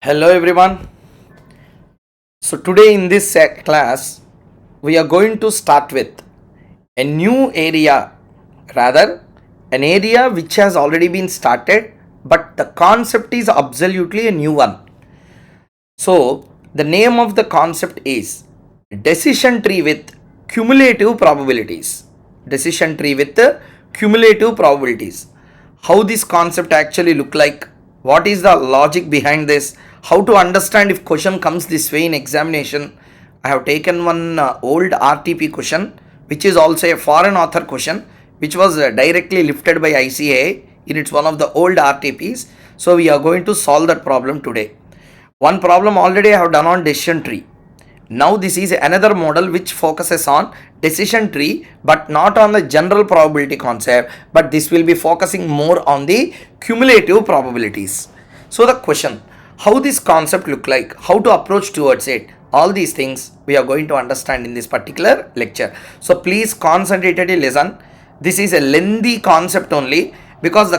Hello everyone. So today in this class we are going to start with a new area, rather an area which has already been started, but the concept is absolutely a new one. So the name of the concept is decision tree with cumulative probabilities. Decision tree with cumulative probabilities. How this concept actually look like? What is the logic behind this? How to understand if question comes this way in examination? I have taken one old RTP question, which is also a foreign author question, which was directly lifted by ICAI in its one of the old RTPs. So we are going to solve that problem today. One problem already I have done on decision tree. Now this is another model which focuses on decision tree, but not on the general probability concept, but this will be focusing more on the cumulative probabilities. So the question, how this concept look like, how to approach towards it, all these things we are going to understand in this particular lecture. So please concentratedly listen. This is a lengthy concept only, because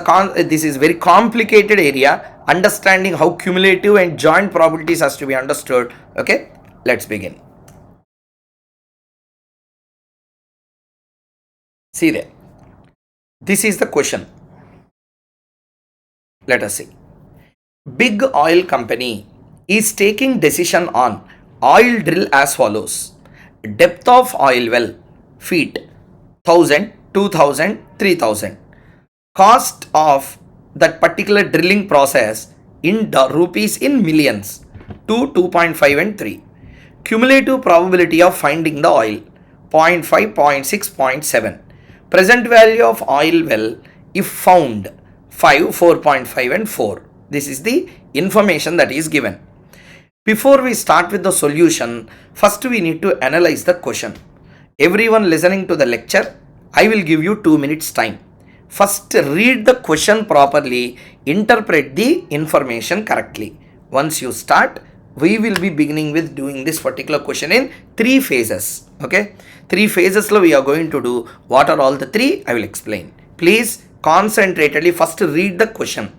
this is very complicated area. Understanding how cumulative and joint probabilities has to be understood. Okay, let's begin. See there, this is the question. Let us see. Big oil company is taking decision on oil drill as follows: depth of oil well feet 1000, 2000, 3000. Cost of that particular drilling process in rupees in millions, 2, 2.5 and 3. Cumulative probability of finding the oil 0.5, 0.6, 0.7. Present value of oil well if found 5, 4.5 and 4. This is the information that is given. Before we start with the solution, first we need to analyze the question. Everyone listening to the lecture, I will give you 2 minutes time. First read the question properly, interpret the information correctly. Once you start, we will be beginning with doing this particular question in 3 phases. Okay, 3 phases we are going to do. What are all the 3? I will explain. Please concentratedly first read the question.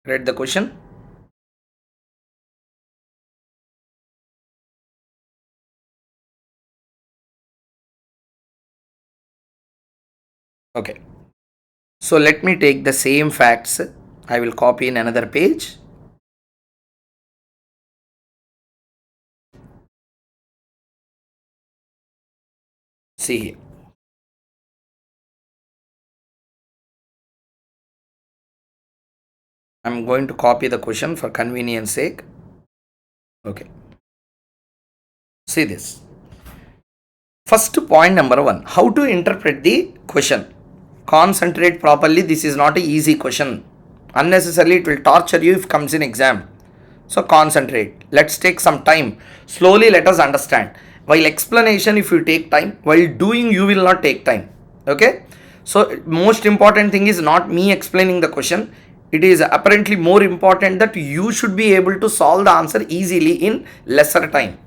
Read the question. Okay. So let me take the same facts. I will copy in another page. See here. I'm going to copy the question for convenience sake. Okay. See this. First point number 1. How to interpret the question. Concentrate properly. This is not an easy question. Unnecessarily it will torture you if it comes in exam. So concentrate. Let's take some time. Slowly let us understand. While explanation, if you take time, while doing you will not take time. Okay. So most important thing is not me explaining the question. It is apparently more important that you should be able to solve the answer easily in lesser time.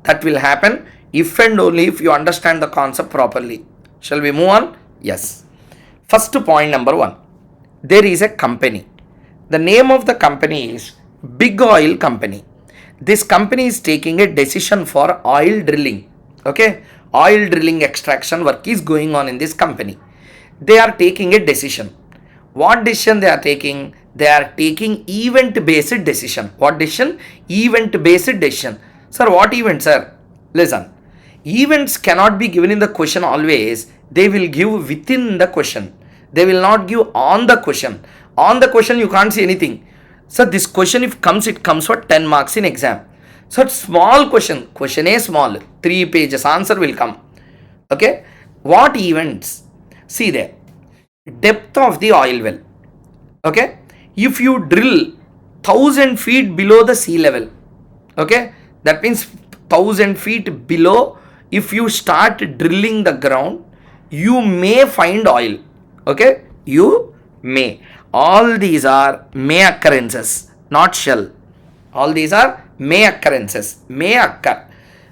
That will happen if and only if you understand the concept properly. Shall we move on? Yes. First point number 1. There is a company. The name of the company is Big Oil Company. This company is taking a decision for oil drilling. Okay, oil drilling extraction work is going on in this company. They are taking a decision. What decision they are taking? They are taking event based decision. What decision? Event based decision. Sir, what event, sir? Listen, events cannot be given in the question always. They will give within the question. They will not give on the question. On the question you can't see anything. So this question if comes, it comes for 10 marks in exam. So small question is small, 3 pages answer will come. Okay, what events? See there, depth of the oil well. Okay, if you drill 1000 feet below the sea level, okay, that means 1000 feet below, if you start drilling the ground, you may find oil. Okay, you may. All these are may occurrences, not shall. All these are may occurrences, may occur.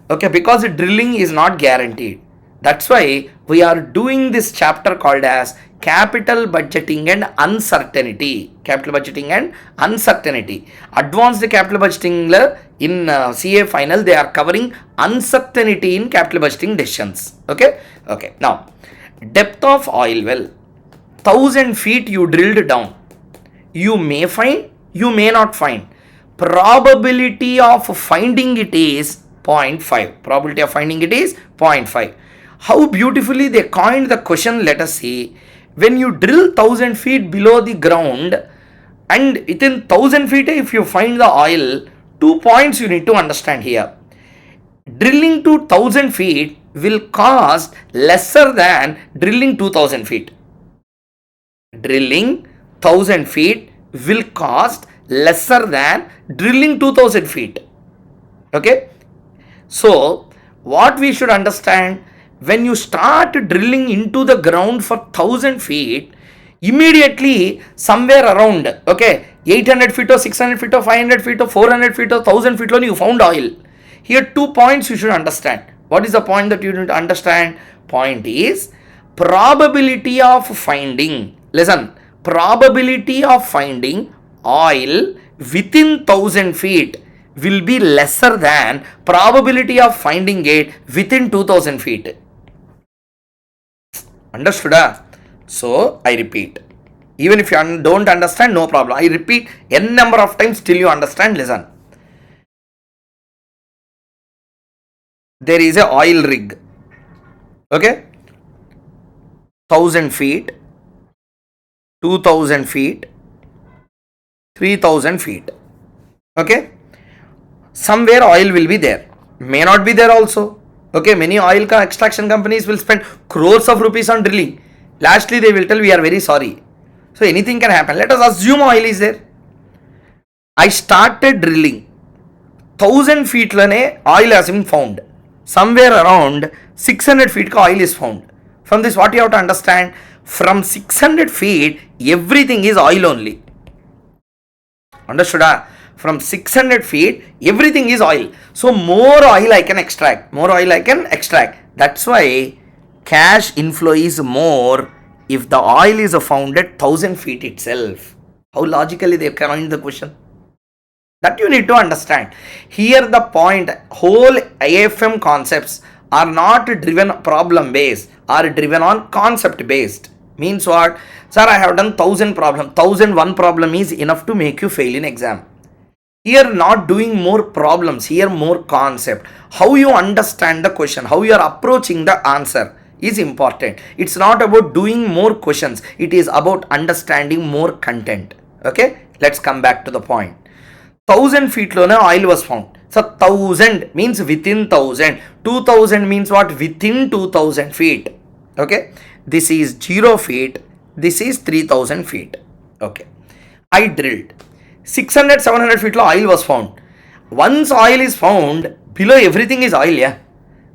Okay, because drilling is not guaranteed. That's why we are doing this chapter called as capital budgeting and uncertainty. Capital budgeting and uncertainty. Advanced capital budgeting in CA final, they are covering uncertainty in capital budgeting decisions. Okay. Now, depth of oil well. 1000 feet you drilled down. You may find, you may not find. Probability of finding it is 0.5. Probability of finding it is 0.5. How beautifully they coined the question, let us see. When you drill 1000 feet below the ground and within 1000 feet if you find the oil, 2 points you need to understand here. Drilling to 1000 feet will cost lesser than drilling 2000 feet. Drilling 1000 feet will cost lesser than drilling 2000 feet. Okay. So what we should understand, when you start drilling into the ground for 1000 feet, immediately somewhere around, okay, 800 feet or 600 feet or 500 feet or 400 feet or 1000 feet you found oil. Here 2 points you should understand. What is the point that you need to understand? Point is probability of finding. Listen, probability of finding oil within 1000 feet will be lesser than probability of finding it within 2000 feet. Understood? So I repeat, even if you don't understand, no problem. I repeat n number of times till you understand. Listen, there is a oil rig. Okay, 1000 feet, 2000 feet, 3000 feet. Okay, somewhere oil will be there, may not be there also. Okay, many oil extraction companies will spend crores of rupees on drilling. Lastly, they will tell we are very sorry. So anything can happen. Let us assume oil is there. I started drilling. 1000 feet lane oil has been found. Somewhere around 600 feet oil is found. From this, what you have to understand? From 600 feet, everything is oil only. Understood? From 600 feet, everything is oil. So more oil I can extract. More oil I can extract. That's why cash inflow is more if the oil is found at 1000 feet itself. How logically they coined the question? That you need to understand. Here the point, whole AFM concepts are not driven problem based, are driven on concept based. Means what? Sir, I have done 1000 problem. 1001 problem is enough to make you fail in exam. Here not doing more problems, here more concept. How you understand the question, how you are approaching the answer is important. It's not about doing more questions, it is about understanding more content. Okay, let's come back to the point. 1000 feet lone oil was found. So 1000 means within 1000. 2000 means what? Within 2000 feet. Okay, this is 0 feet, this is 3000 feet. Okay, I drilled 600 700 feet oil was found. Once oil is found, below everything is oil. Yeah,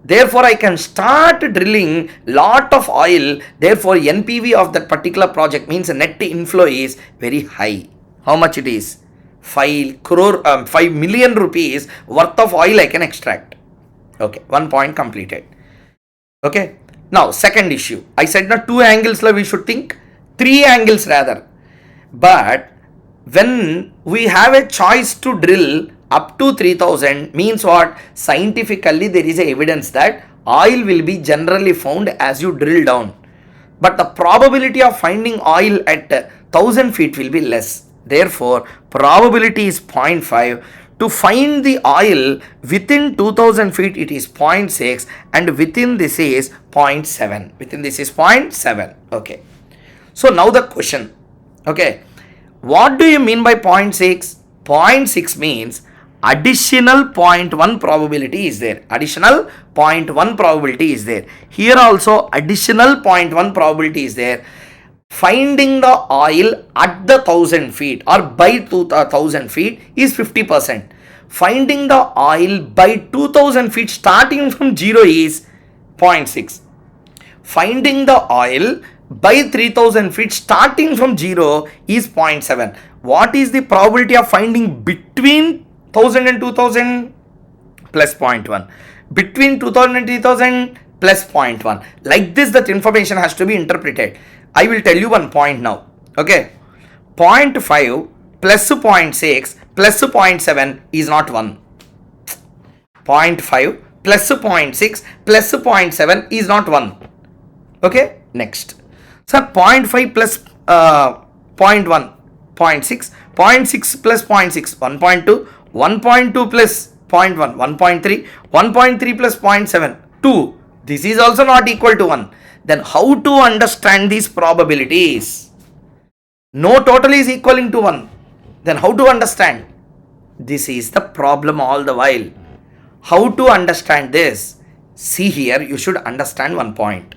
Therefore, I can start drilling lot of oil. Therefore, NPV of that particular project means the net inflow is very high. How much it is? 5 million rupees worth of oil I can extract. Okay, one point completed. Okay, now second issue. I said now two angles we should think, three angles rather. But when we have a choice to drill up to 3000 means what? Scientifically there is a evidence that oil will be generally found as you drill down. But the probability of finding oil at 1000 feet will be less. Therefore, probability is 0.5. To find the oil within 2000 feet, it is 0.6, and within this is 0.7. Within this is 0.7. Okay. So now the question. Okay. What do you mean by 0.6? 0.6 means additional 0.1 probability is there. Additional 0.1 probability is there. Here also additional 0.1 probability is there. Finding the oil at the 1000 feet or by 2000 feet is 50%. Finding the oil by 2000 feet starting from 0 is 0.6. Finding the oil by 3000 feet starting from 0 is 0.7. What is the probability of finding between 1000 and 2000? Plus 0.1. Between 2000 and 3000? Plus 0.1. Like this, that information has to be interpreted. I will tell you one point now. Okay. 0.5 plus 0.6 plus 0.7 is not 1. 0.5 plus 0.6 plus 0.7 is not 1. Okay. Next. So 0.5 plus 0.1, 0.6, 0.6 plus 0.6, 1.2, 1.2 plus 0.1, 1.3, 1.3 plus 0.7, 2. This is also not equal to 1. Then how to understand these probabilities? No total is equaling to 1. Then how to understand? This is the problem all the while. How to understand this? See here, you should understand one point.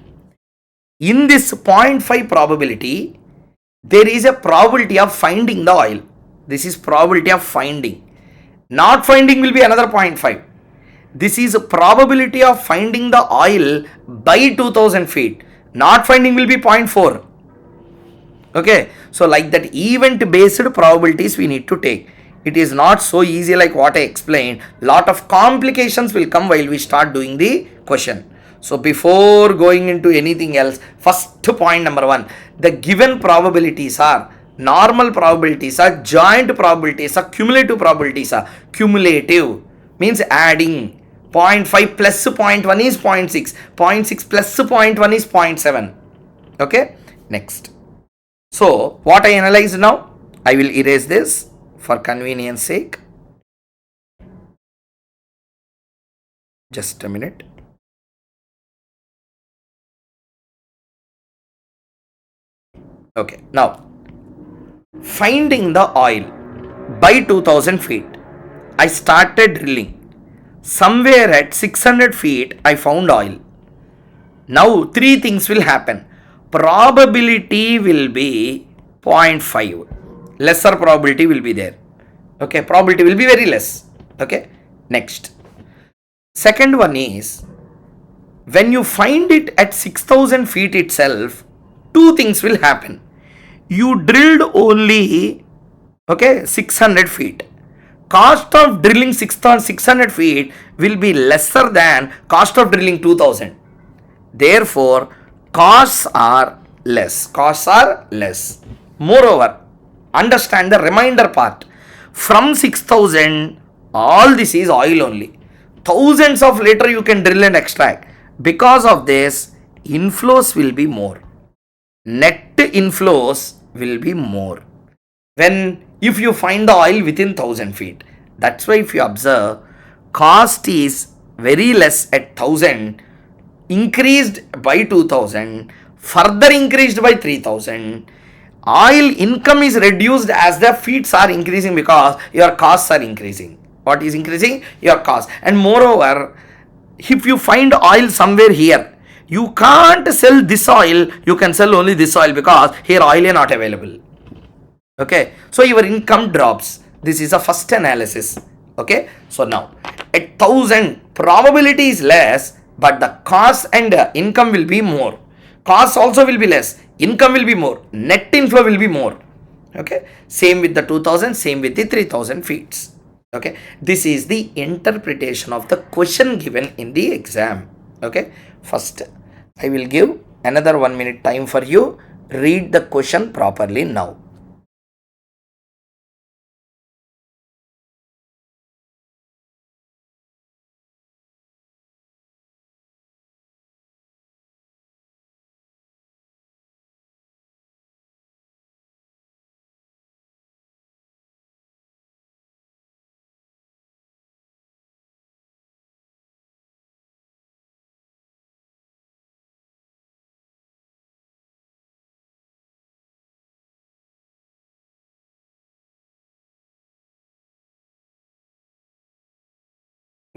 In this 0.5 probability, there is a probability of finding the oil. This is probability of finding. Not finding will be another 0.5. This is a probability of finding the oil by 2000 feet. Not finding will be 0.4. Okay. So like that event based probabilities we need to take. It is not so easy like what I explained. Lot of complications will come while we start doing the question. So before going into anything else, first point number 1, the given probabilities are normal probabilities are joint probabilities are cumulative probabilities are cumulative means adding 0.5 plus 0.1 is 0.6, 0.6 plus 0.1 is 0.7. Okay, next. So what I analyze now, I will erase this for convenience sake. Just a minute. Okay, now finding the oil by 2000 feet, I started drilling. Somewhere at 600 feet, I found oil. Now, three things will happen. Probability will be 0.5. Lesser probability will be there. Okay, probability will be very less. Okay, next. Second one is, when you find it at 6000 feet itself, two things will happen. You drilled only, okay, 600 feet. Cost of drilling 600 feet will be lesser than cost of drilling 2000. Therefore, costs are less. Costs are less. Moreover, understand the remainder part. From 6000, all this is oil only. Thousands of later you can drill and extract. Because of this, inflows will be more. Net inflows will be more. When if you find the oil within 1000 feet. That's why if you observe, cost is very less at 1000, increased by 2000, further increased by 3000. Oil income is reduced as the feeds are increasing because your costs are increasing. What is increasing? Your cost. And moreover, if you find oil somewhere here, you can't sell this oil, you can sell only this oil because here oil is not available. Okay, so your income drops. This is a first analysis. Okay, so now at 1000 probability is less, but the cost and income will be more. Cost also will be less, income will be more, net inflow will be more. Okay, same with the 2000, same with the 3000 feet. Okay, this is the interpretation of the question given in the exam. Okay, first I will give another 1 minute time for you. Read the question properly now.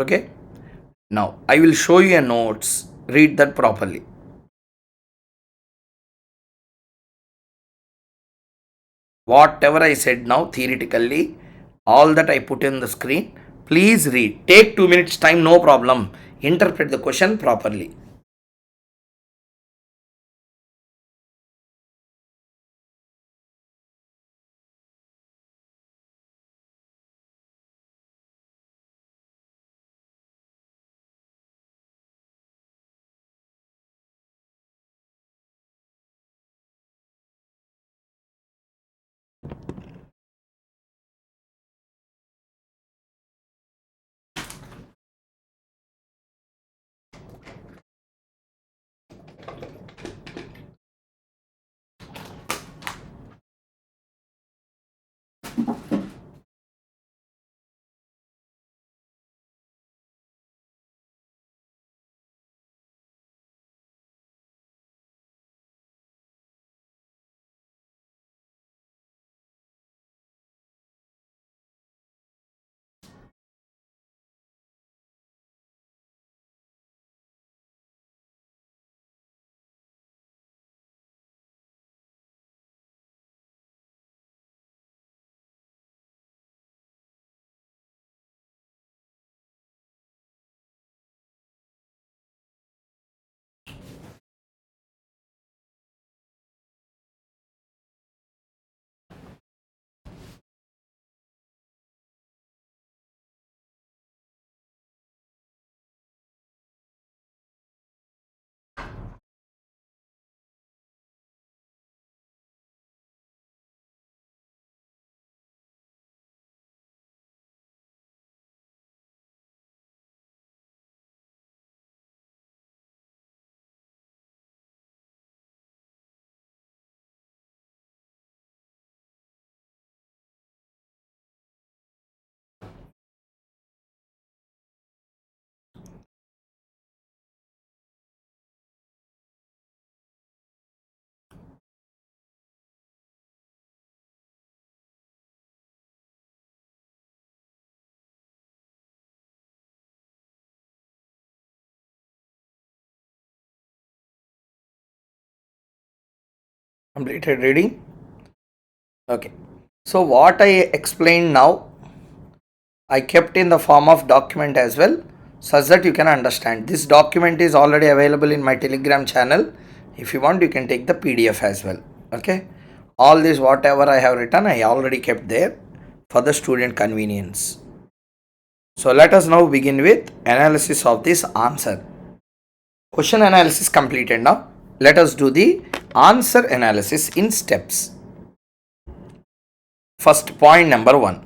Okay, now I will show you a notes. Read that properly. Whatever I said now theoretically, all that I put in the screen, please read. Take 2 minutes time, no problem. Interpret the question properly. Completed reading? Okay. So what I explained now, I kept in the form of document as well, such that you can understand. This document is already available in my Telegram channel. If you want, you can take the PDF as well. Okay. All this whatever I have written, I already kept there for the student convenience. So let us now begin with analysis of this answer. Question analysis completed now. Let us do the answer analysis in steps. First, point number 1.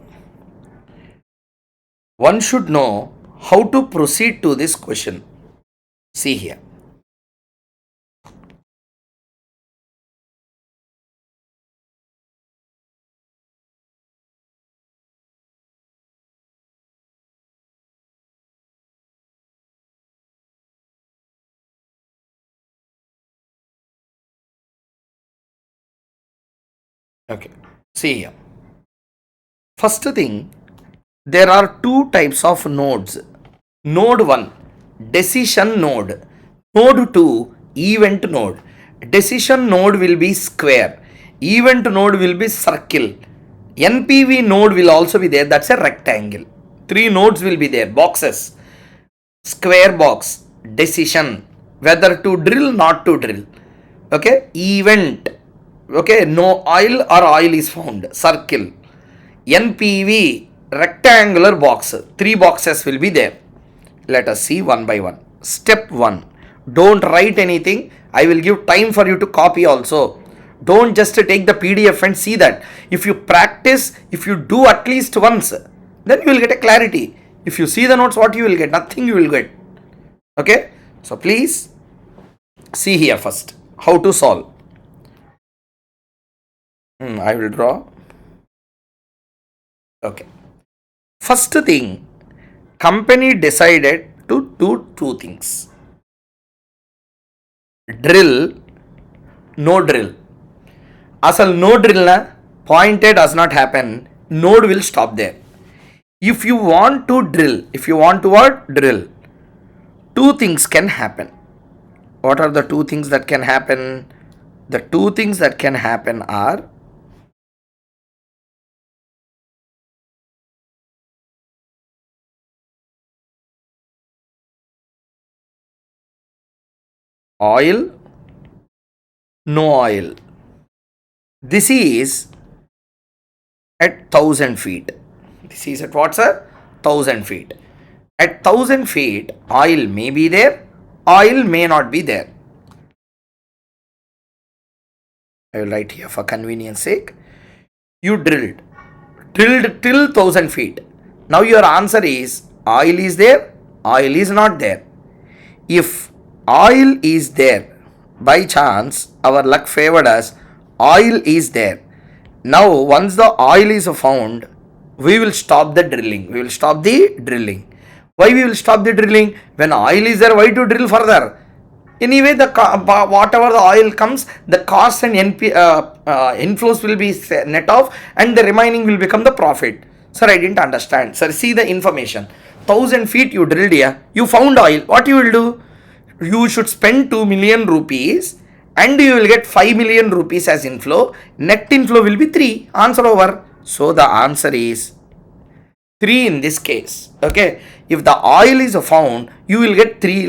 One should know how to proceed to this question. See here. Okay. See here. First thing, there are two types of nodes. Node 1, decision node. Node 2, event node. Decision node will be square. Event node will be circle. NPV node will also be there. That's a rectangle. Three nodes will be there. Boxes. Square box, decision whether to drill, not to drill. Okay, event. Okay, no oil or oil is found. Circle. NPV, rectangular box. Three boxes will be there. Let us see one by one. Step 1. Don't write anything. I will give time for you to copy also. Don't just take the PDF and see that. If you practice, if you do at least once, then you will get a clarity. If you see the notes, what you will get? Nothing you will get. Okay. So please see here first. How to solve. I will draw. Okay. First thing, company decided to do two things. Drill, no drill. Asal no drill na, pointed does not happen. Node will stop there. If you want to drill, if you want to what? Drill. Two things can happen. What are the two things that can happen? The two things that can happen are oil, no oil. This is at 1,000 feet. This is at what, sir? 1,000 feet. At 1,000 feet, oil may be there, oil may not be there. I will write here for convenience sake. You drilled till 1,000 feet. Now your answer is oil is there, oil is not there. If oil is there, by chance our luck favored us, oil is there. Now once the oil is found, we will stop the drilling. We will stop the drilling. Why we will stop the drilling? When oil is there, why to drill further? Anyway, whatever the oil comes, the cost and inflows will be net off, and the remaining will become the profit. Sir, I didn't understand. Sir, see the information. 1,000 feet you drilled here, you found oil. What you will do? You should spend 2 million rupees and you will get 5 million rupees as inflow. Net inflow will be 3. Answer over. So the answer is 3 in this case. Okay. If the oil is found, you will get 3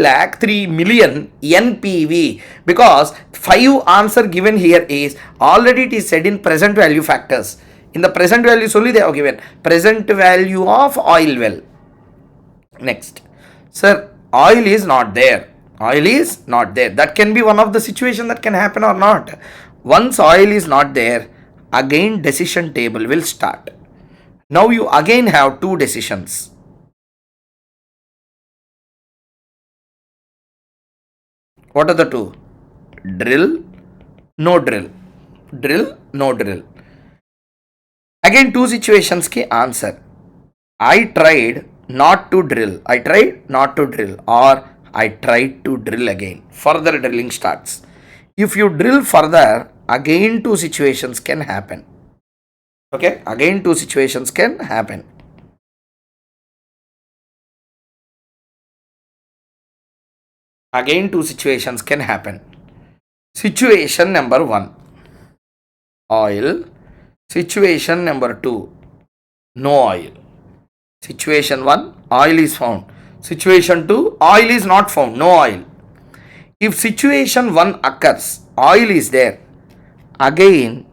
million NPV, because 5 answer given here is already it is said in present value factors. In the present values only they have given present value of oil well. Next, sir, oil is not there. Oil is not there. That can be one of the situation that can happen or not. Once oil is not there, again decision table will start. Now you again have two decisions. What are the two? Drill, no drill. Drill, no drill. Again two situations ki answer. I tried not to drill. I tried not to drill, or I tried to drill again. Further drilling starts. If you drill further, again two situations can happen. Okay, again two situations can happen. Again two situations can happen. Situation number 1, oil. Situation number 2, no oil. Situation 1, oil is found. Situation 2, oil is not found, no oil. If situation 1 occurs, oil is there, again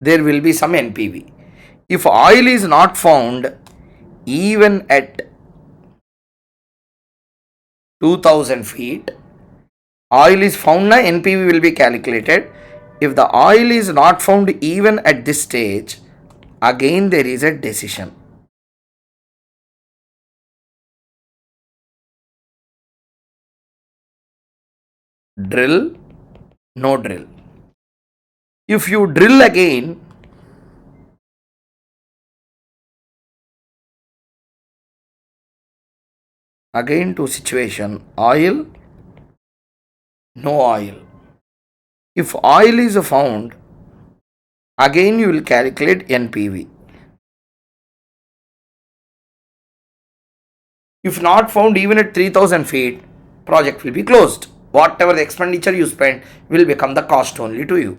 there will be some NPV. If oil is not found, even at 2,000 feet, oil is found, na NPV will be calculated. If the oil is not found even at this stage, again there is a decision. Drill, no drill. If you drill again, again to situation, oil, no oil. If oil is found, again you will calculate NPV. If not found even at 3,000 feet, project will be closed. Whatever the expenditure you spend will become the cost only to you.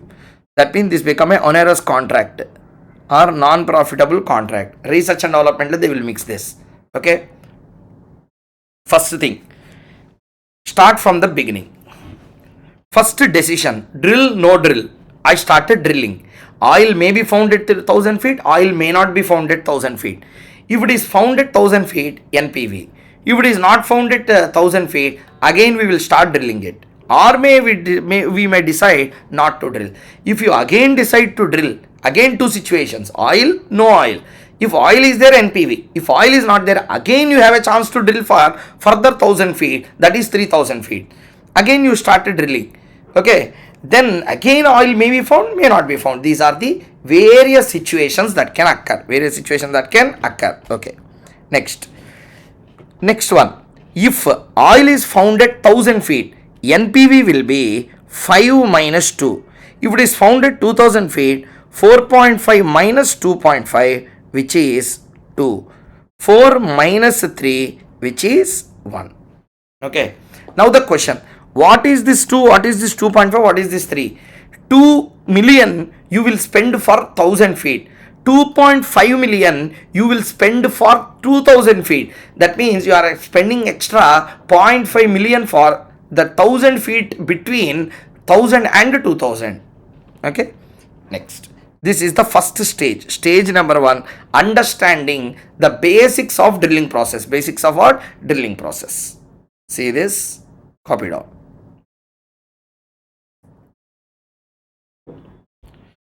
That means this become a onerous contract or non-profitable contract. Research and development, they will mix this. Okay. First thing, start from the beginning. First decision, drill, no drill. I started drilling. Oil may be found at 1000 feet, oil may not be found at 1000 feet. If it is found at 1000 feet, NPV. If it is not found at 1000 feet, again we will start drilling it. Or we may decide not to drill. If you again decide to drill, again two situations, oil, no oil. If oil is there, NPV. If oil is not there, again you have a chance to drill for further 1000 feet, that is 3000 feet. Again you started drilling. Okay, then again oil may be found, may not be found. These are the various situations that can occur. Okay, next one, if oil is found at 1000 feet, NPV will be 5 minus 2. If it is found at 2000 feet, 4.5 minus 2.5, which is 2. 4 minus 3, which is 1. Okay, now the question, what is this 2, what is this 2.5, what is this 3? 2 million you will spend for 1000 feet, 2.5 million you will spend for 2000 feet. That means you are spending extra 0.5 million for the 1000 feet between 1000 and 2000. Okay, next, this is the first stage number 1, understanding the basics of drilling process. Basics of what? Drilling process. See this, copy down.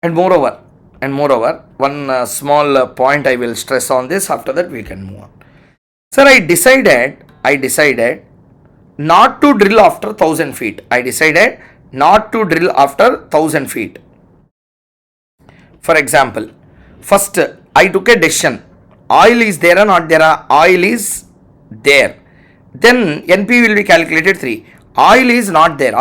And moreover, one small point I will stress on this. After that we can move on. Sir, I decided not to drill after 1000 feet. I decided not to drill after 1000 feet. For example, first I took a decision, oil is there or not there, oil is there. Then NP will be calculated 3. Oil is not there,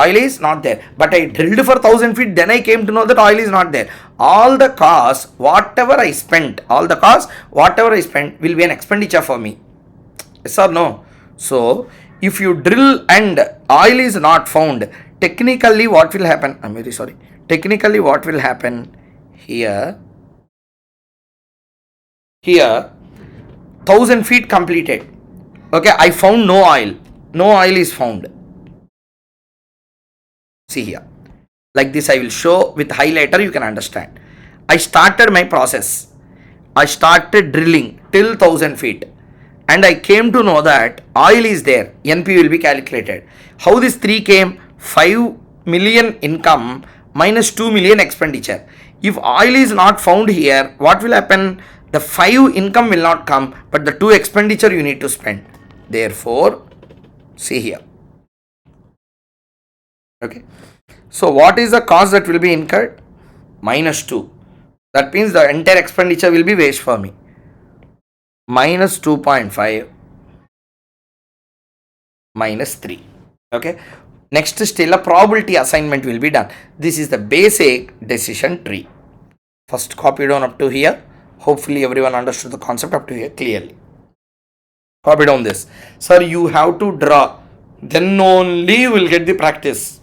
but I drilled for 1000 feet, then I came to know that oil is not there. All the costs whatever I spent will be an expenditure for me. Yes or no? So if you drill and oil is not found, technically what will happen, I'm very sorry, technically what will happen here, 1000 feet completed. Okay, I found no oil is found. See here, like this I will show with highlighter, you can understand. I started my process, I started drilling till 1000 feet, and I came to know that oil is there, NP will be calculated. How this 3 came? 5 million income minus 2 million expenditure. If oil is not found here, what will happen? The 5 income will not come, but the 2 expenditure you need to spend. Therefore, see here. Okay, so what is the cost that will be incurred? Minus 2. That means the entire expenditure will be waste for me. Minus 2.5 minus 3. Okay, next still a probability assignment will be done. This is the basic decision tree. First copy down up to here. Hopefully everyone understood the concept up to here clearly. Copy down this. Sir, you have to draw, then only you will get the practice.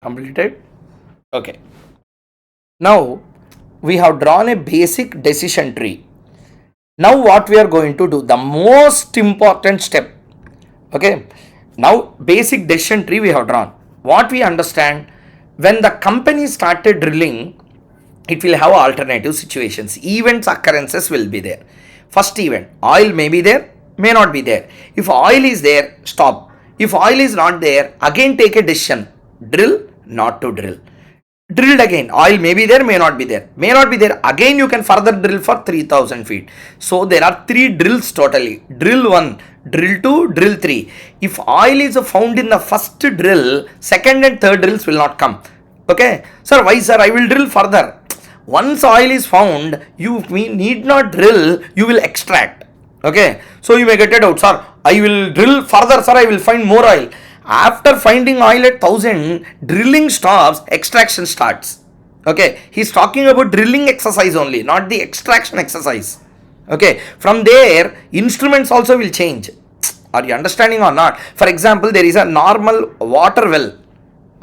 Completed? Okay. Now we have drawn a basic decision tree. Now what we are going to do, the most important step. Okay. Now basic decision tree we have drawn. What we understand, when the company started drilling, it will have alternative situations. Events, occurrences will be there. First event, oil may be there, may not be there. If oil is there, stop. If oil is not there, again take a decision. Drill, not to drill. Drilled again, oil may be there, may not be there. May not be there, again you can further drill for 3000 feet. So there are 3 drills totally. Drill 1, drill 2, drill 3. If oil is found in the first drill, second and third drills will not come. Okay, sir, why sir? I will drill further. Once oil is found, you need not drill, you will extract. Okay, so you may get it out, sir, I will drill further, sir, I will find more oil. After finding oil at 1000, drilling stops, extraction starts. Okay, he's talking about drilling exercise only, not the extraction exercise. Okay, from there, instruments also will change. Are you understanding or not? For example, there is a normal water well.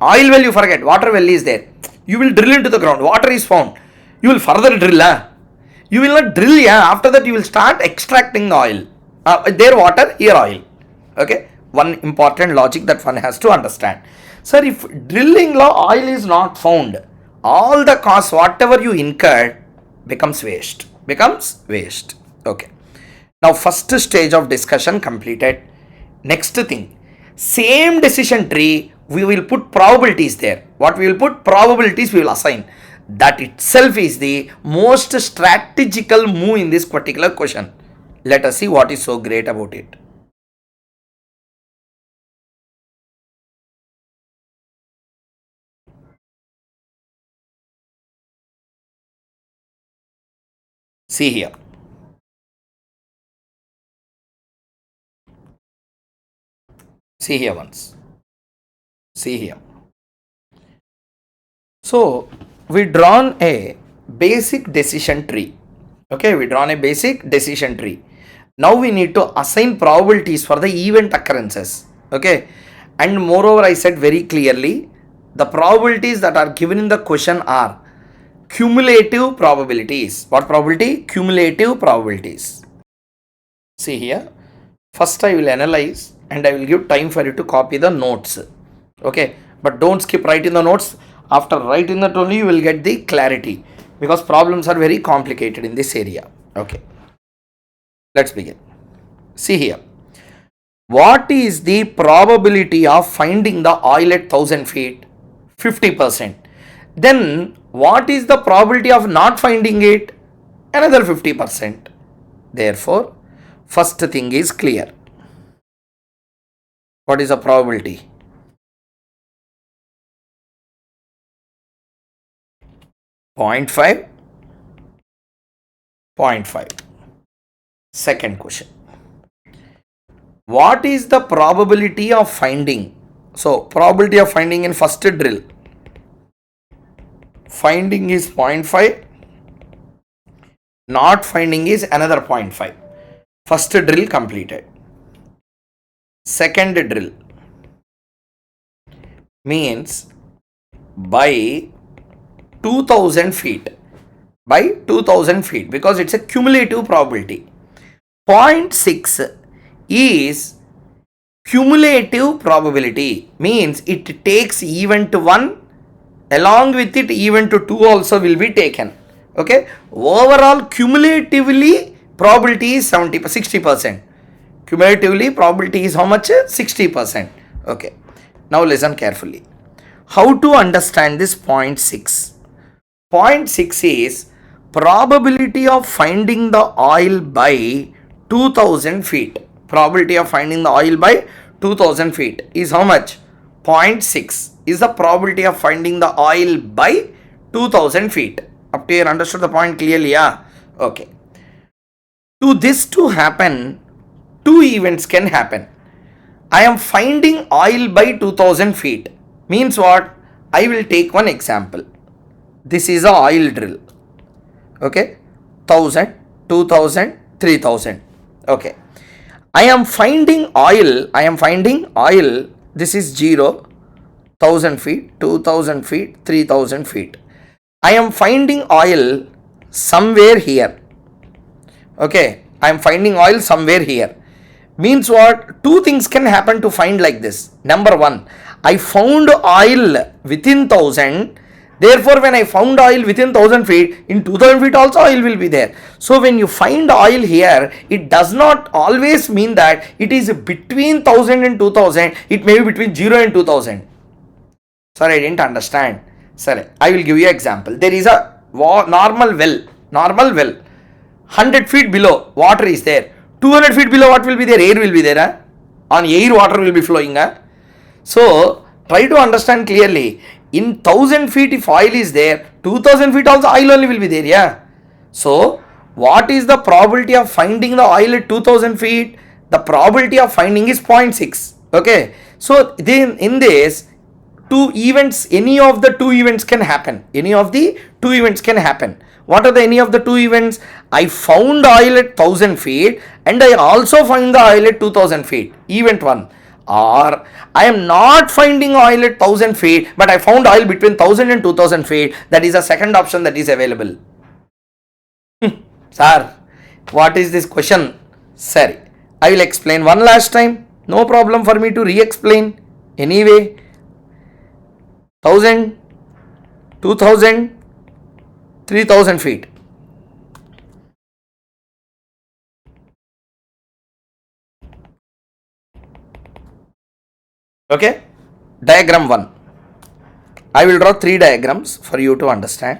Oil well you forget, water well is there. You will drill into the ground, water is found. You will further drill. You will not drill. After that, you will start extracting the oil. There water, here oil. Okay, one important logic that one has to understand. Sir, if drilling law oil is not found, all the costs, whatever you incurred, becomes waste. Becomes waste. Okay. Now, first stage of discussion completed. Next thing, same decision tree, we will put probabilities there. What we will put? Probabilities we will assign. That itself is the most strategical move in this particular question. Let us see what is so great about it. See here. See here once. See here. So we drawn a basic decision tree. Okay, we drawn a basic decision tree. Now we need to assign probabilities for the event occurrences. Okay, and moreover, I said very clearly, the probabilities that are given in the question are cumulative probabilities. What probability? Cumulative probabilities. See here. First I will analyze and I will give time for you to copy the notes. Okay, but don't skip writing the notes. After writing that only you will get the clarity, because problems are very complicated in this area. Okay, let's begin. See here. What is the probability of finding the oil at 1000 feet? 50%. Then what is the probability of not finding it? Another 50%. Therefore, first thing is clear. What is the probability? 0.5. 0.5. Second question. What is the probability of finding? So, probability of finding in first drill. Finding is 0.5. Not finding is another 0.5. First drill completed. Second drill means by 2000 feet. By 2000 feet, because it's a cumulative probability. 0.6 is cumulative probability, means it takes event 1, along with it event 2 also will be taken. Okay, overall cumulatively probability is 60%. Cumulatively probability is how much? 60%. Okay, now listen carefully. How to understand this 0.6? 0.6 is probability of finding the oil by 2000 feet. Probability of finding the oil by 2000 feet is how much? 0.6 is the probability of finding the oil by 2000 feet. Up to here, understood the point clearly? Yeah. Okay. To this to happen, two events can happen. I am finding oil by 2000 feet. Means what? I will take one example. This is a oil drill. Okay. 1000, 2000, 3000. Okay. I am finding oil. This is 0, 1000 feet, 2000 feet, 3000 feet. I am finding oil somewhere here. Okay, I am finding oil somewhere here. Means what? Two things can happen to find like this. Number one, I found oil within 1000. Therefore, when I found oil within 1000 feet, in 2000 feet also oil will be there. So, when you find oil here, it does not always mean that it is between 1000 and 2000. It may be between 0 and 2000. Sorry, I didn't understand. Sorry, I will give you an example. There is a normal well, 100 feet below, water is there. 200 feet below, what will be there? Air will be there. Huh? On air, water will be flowing. Huh? So, try to understand clearly. In 1000 feet, if oil is there, 2000 feet also oil only will be there. Yeah. So, what is the probability of finding the oil at 2000 feet? The probability of finding is 0.6. Okay. So, then in this, two events, any of the two events can happen. Any of the two events can happen. What are the any of the two events? I found oil at 1000 feet and I also find the oil at 2000 feet. Event 1. Or I am not finding oil at 1000 feet but I found oil between 1000 and 2000 feet. That is a second option that is available. Sir, what is this question? Sorry, I will explain one last time. No problem for me to re-explain. Anyway, 1000, 2000, 3000 feet. Okay, diagram 1. I will draw 3 diagrams for you to understand.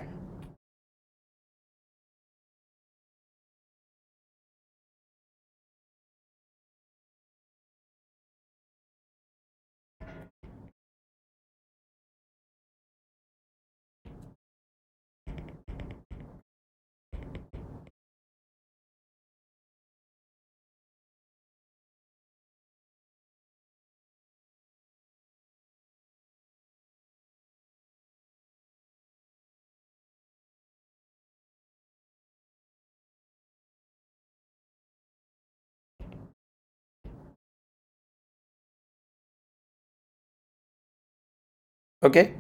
Okay,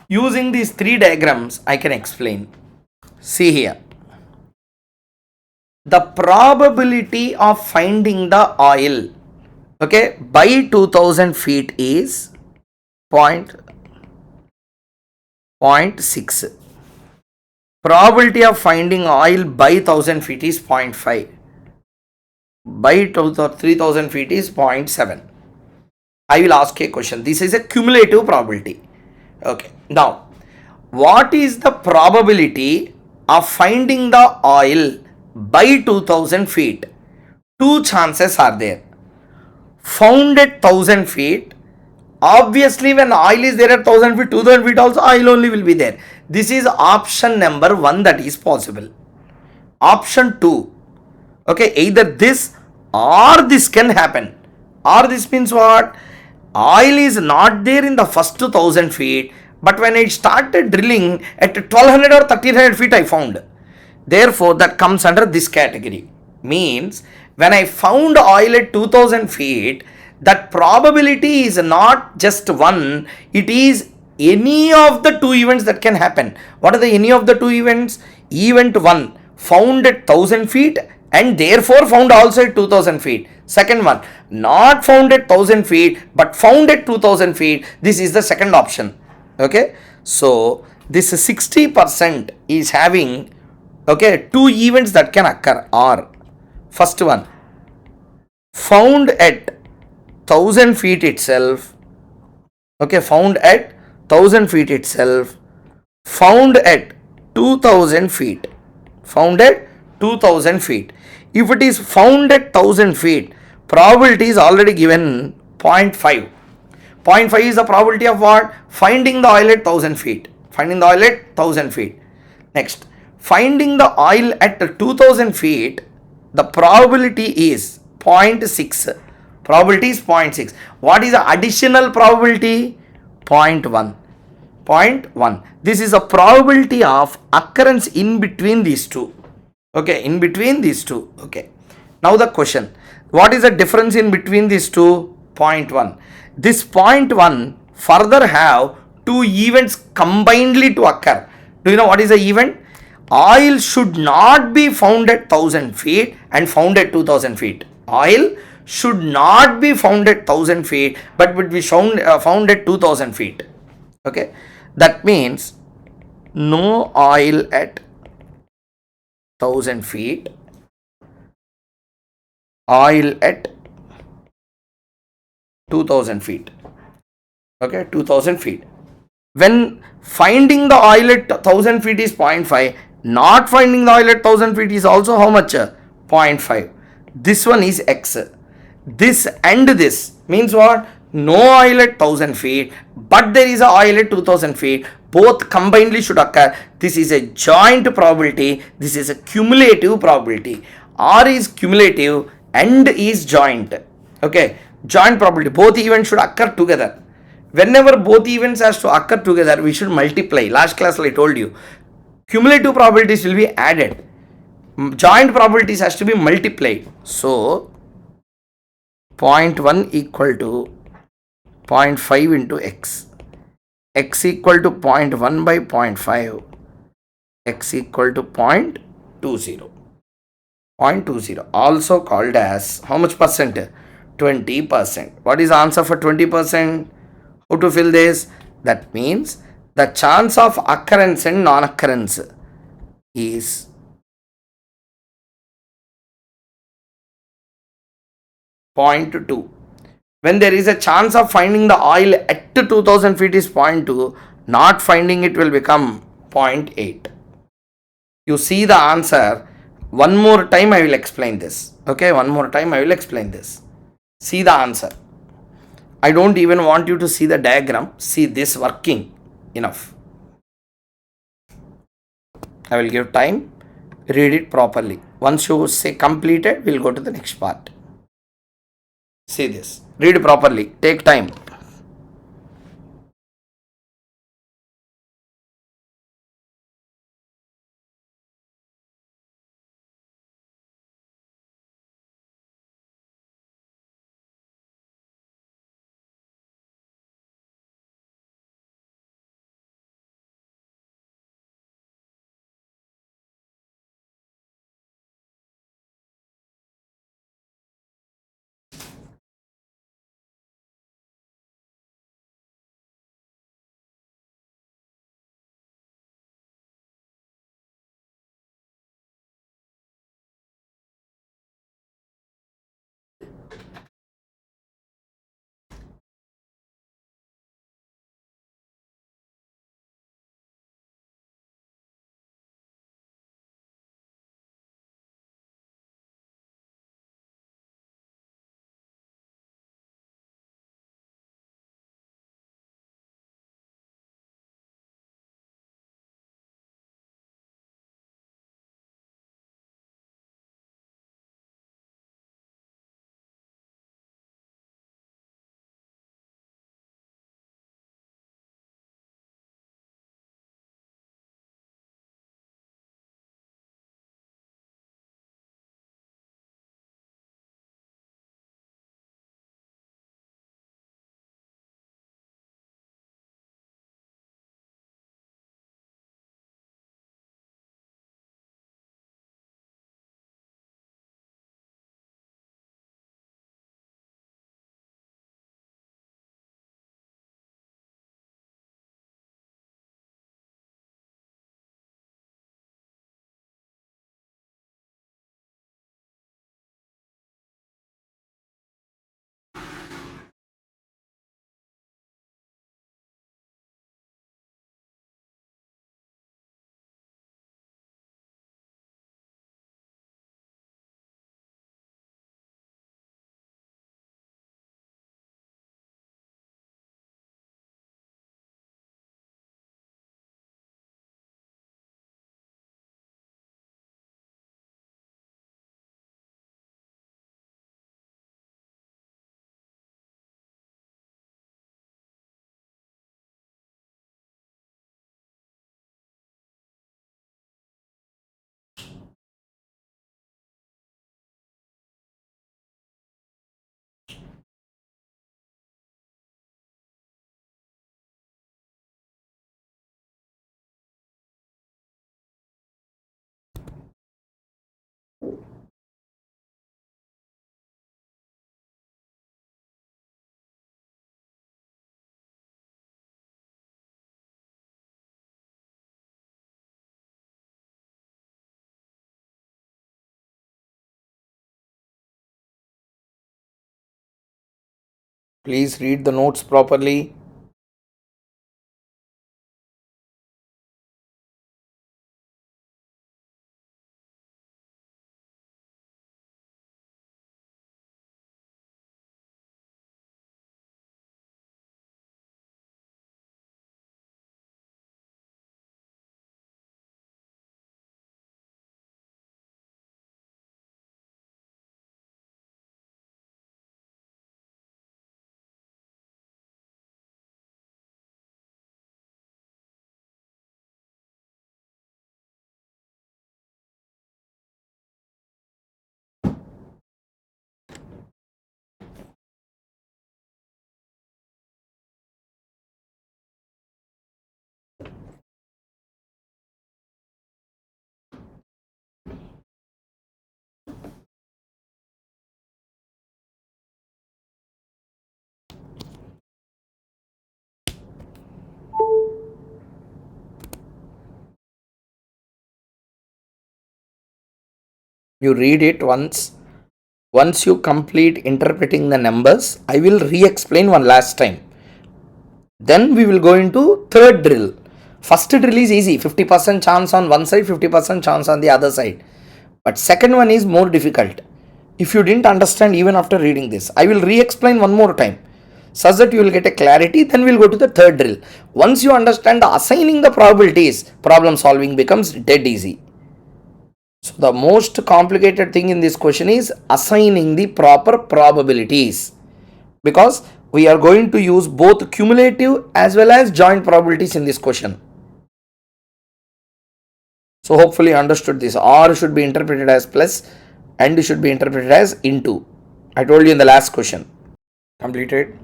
using these 3 diagrams I can explain. See here, the probability of finding the oil, okay, by 2000 feet is 0.6. Probability of finding oil by 1000 feet is 0.5. By 3000 feet is 0.7. I will ask a question. This is a cumulative probability. Okay. Now, what is the probability of finding the oil by 2000 feet? Two chances are there. Found at 1000 feet. Obviously, when oil is there at 1000 feet, 2000 feet also oil only will be there. This is option number 1 that is possible. Option 2. Okay, either this or this can happen. Or this means what? Oil is not there in the first 1000 feet, but when I started drilling at 1200 or 1300 feet I found. Therefore, that comes under this category. Means when I found oil at 2000 feet, that probability is not just 1, it is any of the 2 events that can happen. What are the any of the 2 events? Event 1, found at 1000 feet and therefore found also at 2000 feet. Second one, not found at 1000 feet but found at 2000 feet. This is the second option. Okay, so this 60% is having, okay, 2 events that can occur. Or first one, found at 1000 feet itself, okay, found at 1000 feet itself, found at 2000 feet, found at 2000 feet. If it is found at 1000 feet, probability is already given 0.5. 0.5 is the probability of what? Finding the oil at 1000 feet. Finding the oil at 1000 feet. Next, finding the oil at 2000 feet, the probability is 0.6. Probability is 0.6. What is the additional probability? 0.1. 0.1. This is a probability of occurrence in between these two. Okay, in between these two. Okay. Now the question. What is the difference in between these two? 0.1. This 0.1 further have two events combinedly to occur. Do you know what is the event? Oil should not be found at 1000 feet and found at 2000 feet. Oil should not be found at 1000 feet but would be found at 2000 feet. Okay, that means no oil at 1000 feet, oil at 2000 feet. Okay, 2000 feet. When finding the oil at 1000 feet is 0.5, not finding the oil at 1000 feet is also how much? 0.5. This one is x. This and this means what? No oil at 1000 feet, but there is a oil at 2000 feet. Both combinedly should occur. This is a joint probability. This is a cumulative probability. R is cumulative and is joint. Okay, joint probability. Both events should occur together. Whenever both events has to occur together, we should multiply. Last class I told you, cumulative probabilities will be added, joint probabilities has to be multiplied. So 0.1 equal to 0.5 into x equal to 0.1 by 0.5, x equal to 0.20, 0.20, also called as how much percent? 20%. What is the answer for 20%? How to fill this? That means the chance of occurrence and non-occurrence is 0.2. When there is a chance of finding the oil at 2000 feet is 0.2, not finding it will become 0.8. You see the answer. One more time I will explain this. Okay, one more time I will explain this. See the answer. I don't even want you to see the diagram. See this working enough. I will give time. Read it properly. Once you say completed, we'll go to the next part. See this. Read properly. Take time. Please read the notes properly. You read it once. Once you complete interpreting the numbers, I will re-explain one last time. Then we will go into third drill. First drill is easy, 50% chance on one side, 50% chance on the other side. But second one is more difficult. If you didn't understand even after reading this, I will re-explain one more time such that you will get a clarity. Then we'll go to the third drill. Once you understand assigning the probabilities, problem solving becomes dead easy. So the most complicated thing in this question is assigning the proper probabilities, because we are going to use both cumulative as well as joint probabilities in this question. So hopefully you understood this. R should be interpreted as plus and should be interpreted as into. I told you in the last question. Completed.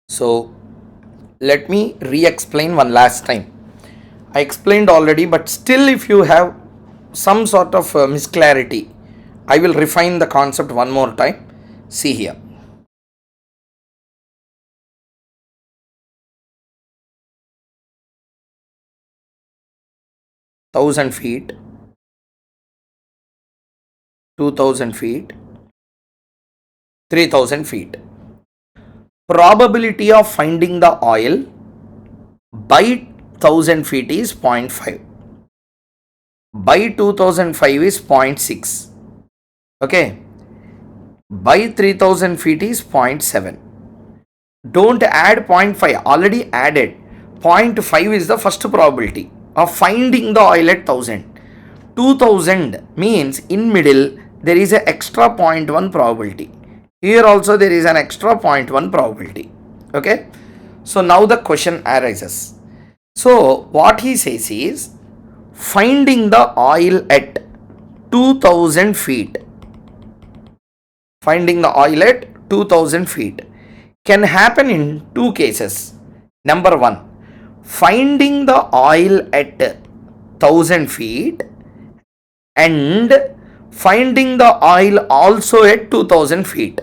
So let me re-explain one last time. I explained already, but still if you have some sort of misclarity, I will refine the concept one more time. See here. 1,000 feet, 2,000 feet, 3,000 feet. Probability of finding the oil by 1,000 feet is 0.5. By 2005 is 0.6. Okay. By 3,000 feet is 0.7. Don't add 0.5, already added. 0.5 is the first probability of finding the oil at 1,000. 2,000 means in middle there is an extra 0.1 probability. Here also there is an extra 0.1 probability. Okay. So now the question arises. So what he says is finding the oil at 2,000 feet. Finding the oil at 2,000 feet can happen in two cases. Number one, finding the oil at 1,000 feet and finding the oil also at 2,000 feet.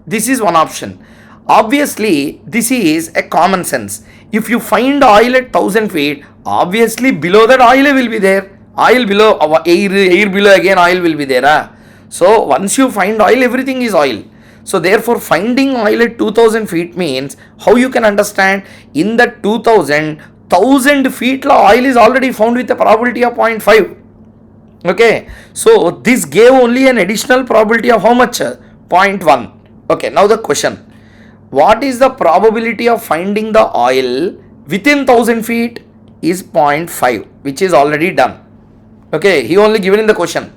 This is one option. Obviously, this is a common sense. If you find oil at 1,000 feet, obviously below that oil will be there. Oil below, air below again oil will be there. So once you find oil, everything is oil. So therefore finding oil at 2,000 feet means, how you can understand, in the 1,000 feet oil is already found with a probability of 0.5. Okay, so this gave only an additional probability of how much? 0.1. Okay, now the question, what is the probability of finding the oil within 1,000 feet is 0.5, which is already done. Okay, he only given in the question.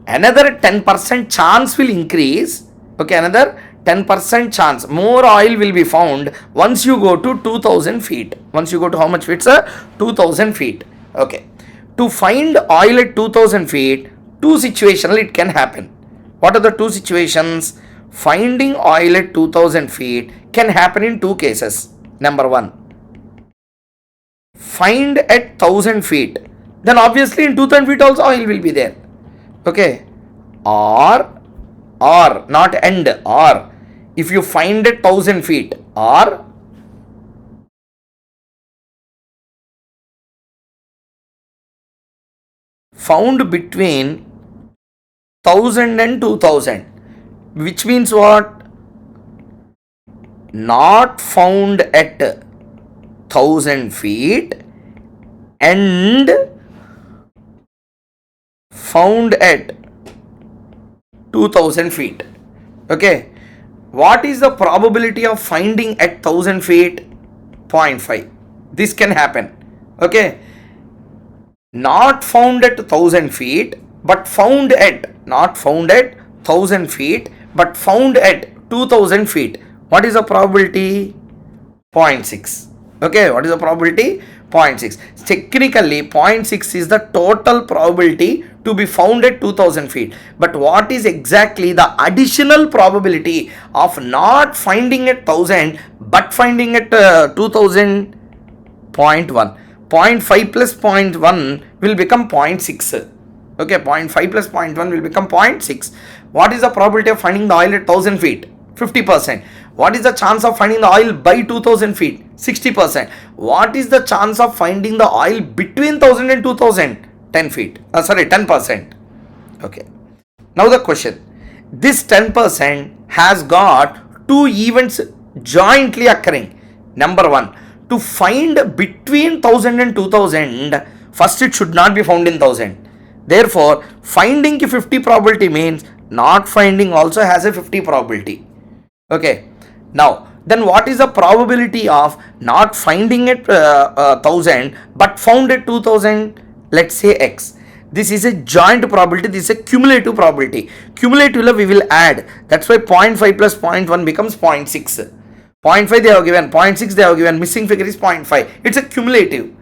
Another 10% chance will increase. Okay, another 10% chance more oil will be found once you go to 2,000 feet. Once you go to how much feet, sir? 2,000 feet. Okay, to find oil at 2,000 feet, two situations it can happen. What are the two situations? Finding oil at 2,000 feet can happen in two cases. Number one, find at 1,000 feet, then obviously in 2,000 feet also oil will be there. Okay, or not and, or if you find at 1,000 feet, or found between 1,000 and 2,000, which means what? not found at 1000 feet and found at 2000 feet. Okay, what is the probability of finding at 1000 feet? 0.5. This can happen. Okay, not found at 1000 feet but found at, not found at 1000 feet but found at 2000 feet. What is the probability? 0.6. Okay, what is the probability? 0.6. Technically 0.6 is the total probability to be found at 2000 feet, but what is exactly the additional probability of not finding at 1000 but finding at 2000? 0.1. 0.5 plus 0.1 will become 0.6. Okay, 0.5 plus 0.1 will become 0.6. What is the probability of finding the oil at 1000 feet? 50%. What is the chance of finding the oil by 2000 feet? 60%. What is the chance of finding the oil between 1000 and 2000? 10 feet. 10%. Okay. Now the question. This 10% has got two events jointly occurring. Number one, to find between 1000 and 2000, first it should not be found in 1000. Therefore, finding a 50 probability means not finding also has a 50 probability. Okay. Now, then what is the probability of not finding at 1000 but found at 2000? Let's say X. This is a joint probability. This is a cumulative probability. Cumulatively we will add. That's why 0.5 plus 0.1 becomes 0.6. 0.5 they have given, 0.6 they have given, missing figure is 0.5. It's a cumulative.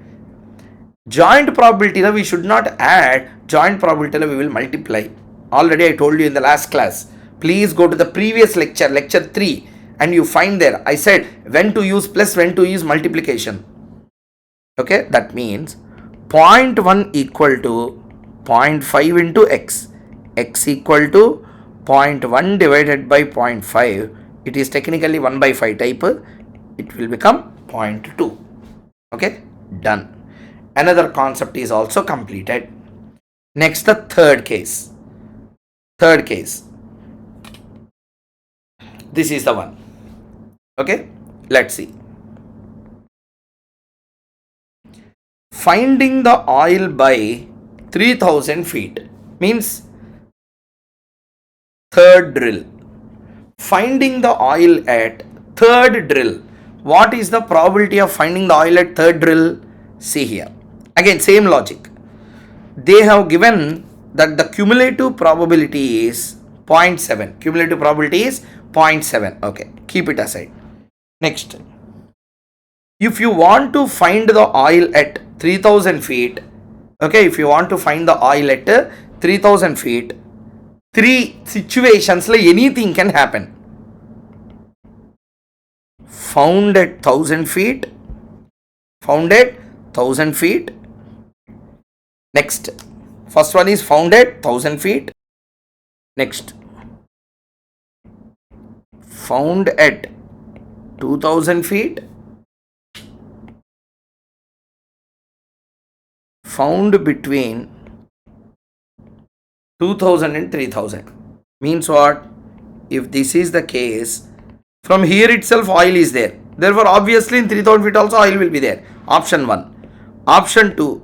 Joint probability we should not add, joint probability we will multiply. Already I told you in the last class. Please go to the previous lecture, lecture 3, and you find there I said when to use plus, when to use multiplication. Okay, that means 0.1 equal to 0.5 into x, x equal to 0.1 divided by 0.5. It is technically 1 by 5 type. It will become 0.2. Okay, done. Another concept is also completed. Next, the third case. Third case. This is the one. Okay, let's see. Finding the oil by 3000 feet means third drill. Finding the oil at third drill. What is the probability of finding the oil at third drill? See here. Again, same logic. They have given that the cumulative probability is 0.7. Cumulative probability is 0.7. Okay, keep it aside. Next, if you want to find the oil at 3000 feet, okay, if you want to find the oil at 3000 feet, three situations like anything can happen. Found at 1000 feet, found at 1000 feet. Next, first one is found at 1000 feet. Next, found at 2000 feet. Found between 2000 and 3000. Means what? If this is the case, from here itself oil is there. Therefore, obviously in 3000 feet also oil will be there. Option 1. Option 2.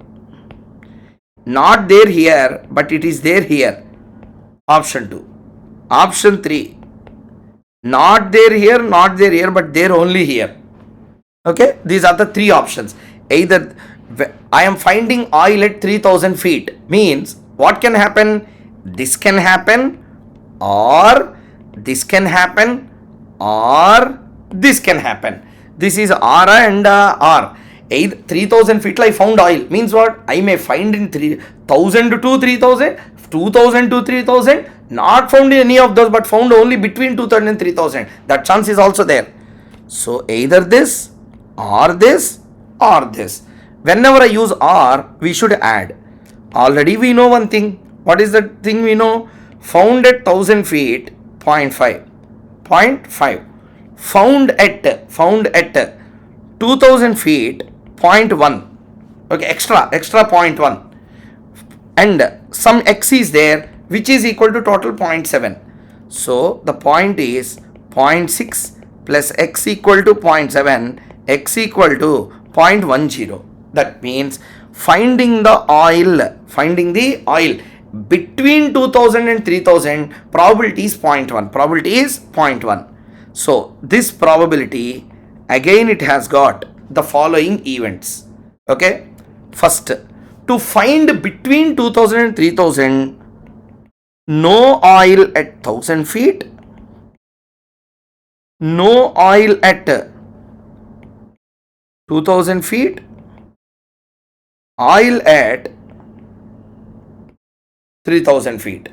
Not there here, but it is there here. Option 2. Option 3. Not there here, not there here, but there only here. Okay, these are the three options. Either I am finding oil at 3000 feet means what can happen? This can happen, or this can happen, or this can happen. This is R and R. Either 3000 feet I found oil means what? I may find in 3000 to 3000, 2000 to 3000, not found in any of those, but found only between 2000 and 3000. That chance is also there. So either this or this or this. Whenever I use R, we should add. Already we know one thing. What is the thing we know? Found at 1000 feet, 0.5. 0.5. Found at 2000 feet, 0.1. Okay, extra 0.1. And some x is there, which is equal to total 0.7. So the point is 0.6 plus x equal to 0.7, x equal to 0.10. That means finding the oil between 2000 and 3000, probability is 0.1. Probability is zero point 0.1. So this probability, again it has got the following events. Okay. First, to find between 2000 and 3000, no oil at 1000 feet, no oil at 2000 feet, oil at 3000 feet.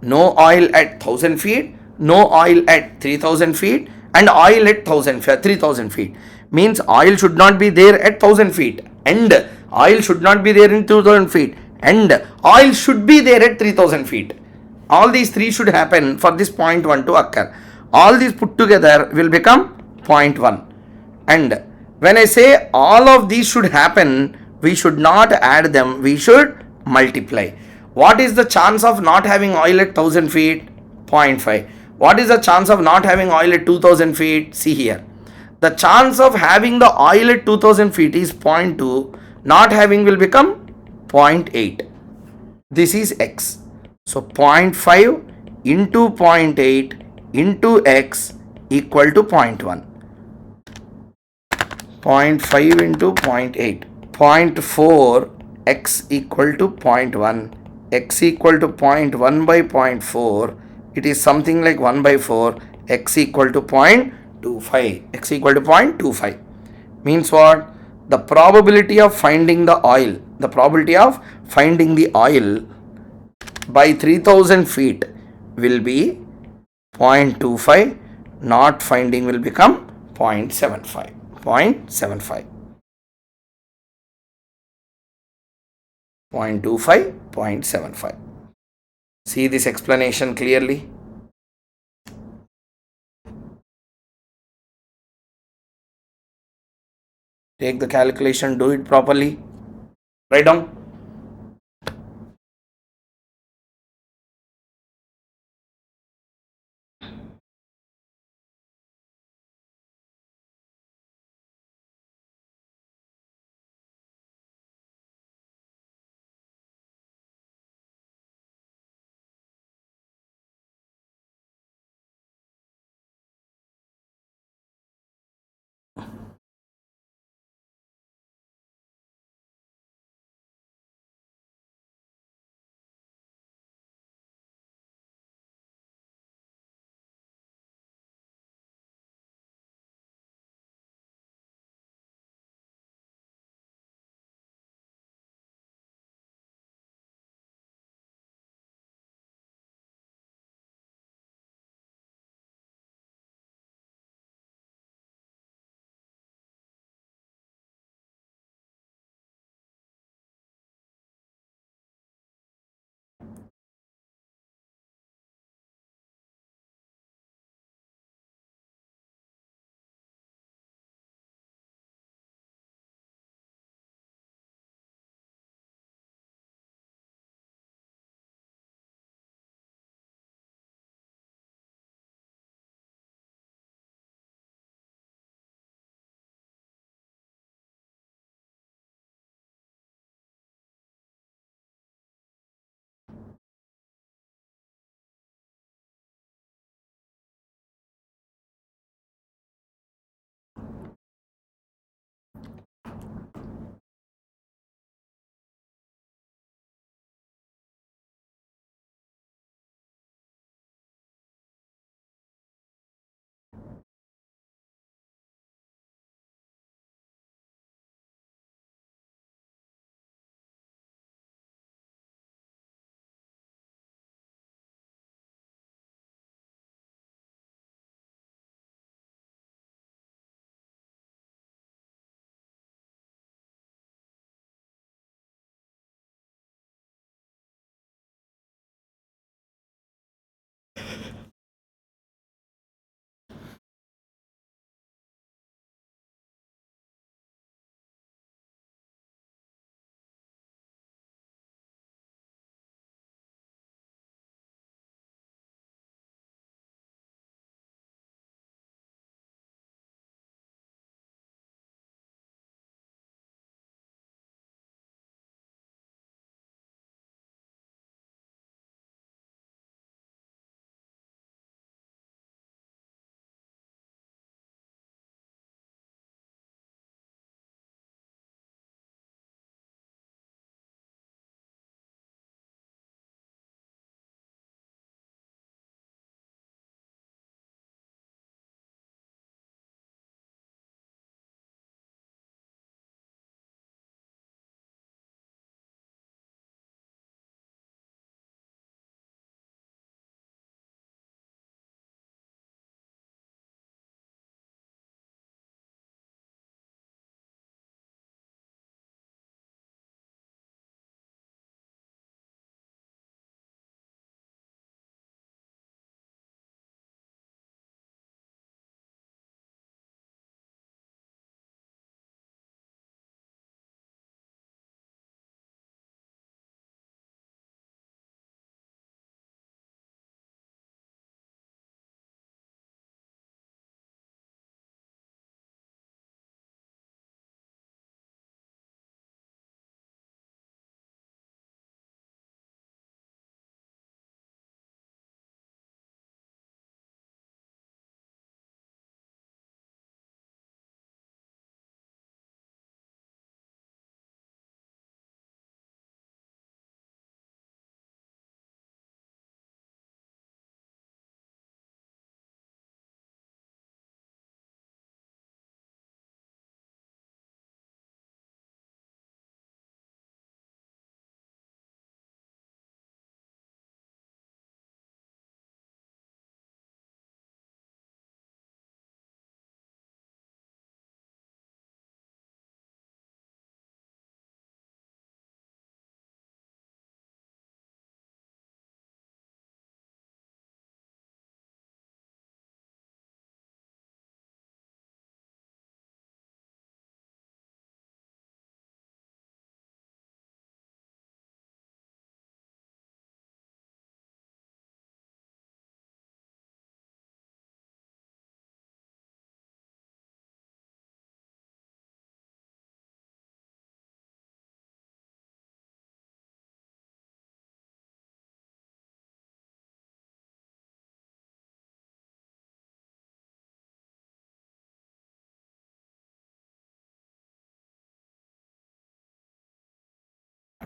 No oil at 1000 feet, no oil at 3000 feet, and oil at 3000 feet. Means oil should not be there at 1000 feet, and oil should not be there in 2000 feet, and oil should be there at 3000 feet. All these three should happen for this point 1 to occur. All these put together will become point 1. And when I say all of these should happen, we should not add them, we should multiply. What is the chance of not having oil at 1000 feet? 0.5. What is the chance of not having oil at 2000 feet? See here. The chance of having the oil at 2000 feet is 0.2, not having will become 0.8. This is x. So 0.5 into 0.8 into x equal to 0.1. 0.5 into 0.8, 0.4, x equal to 0.1, x equal to 0.1 by 0.4, it is something like 1 by 4, x equal to 0.25, x equal to 0.25. Means what? The probability of finding the oil, by 3000 feet will be 0.25, not finding will become 0.75. 0.75, 0.25, 0.75. See this explanation clearly. Take the calculation, do it properly. Write down.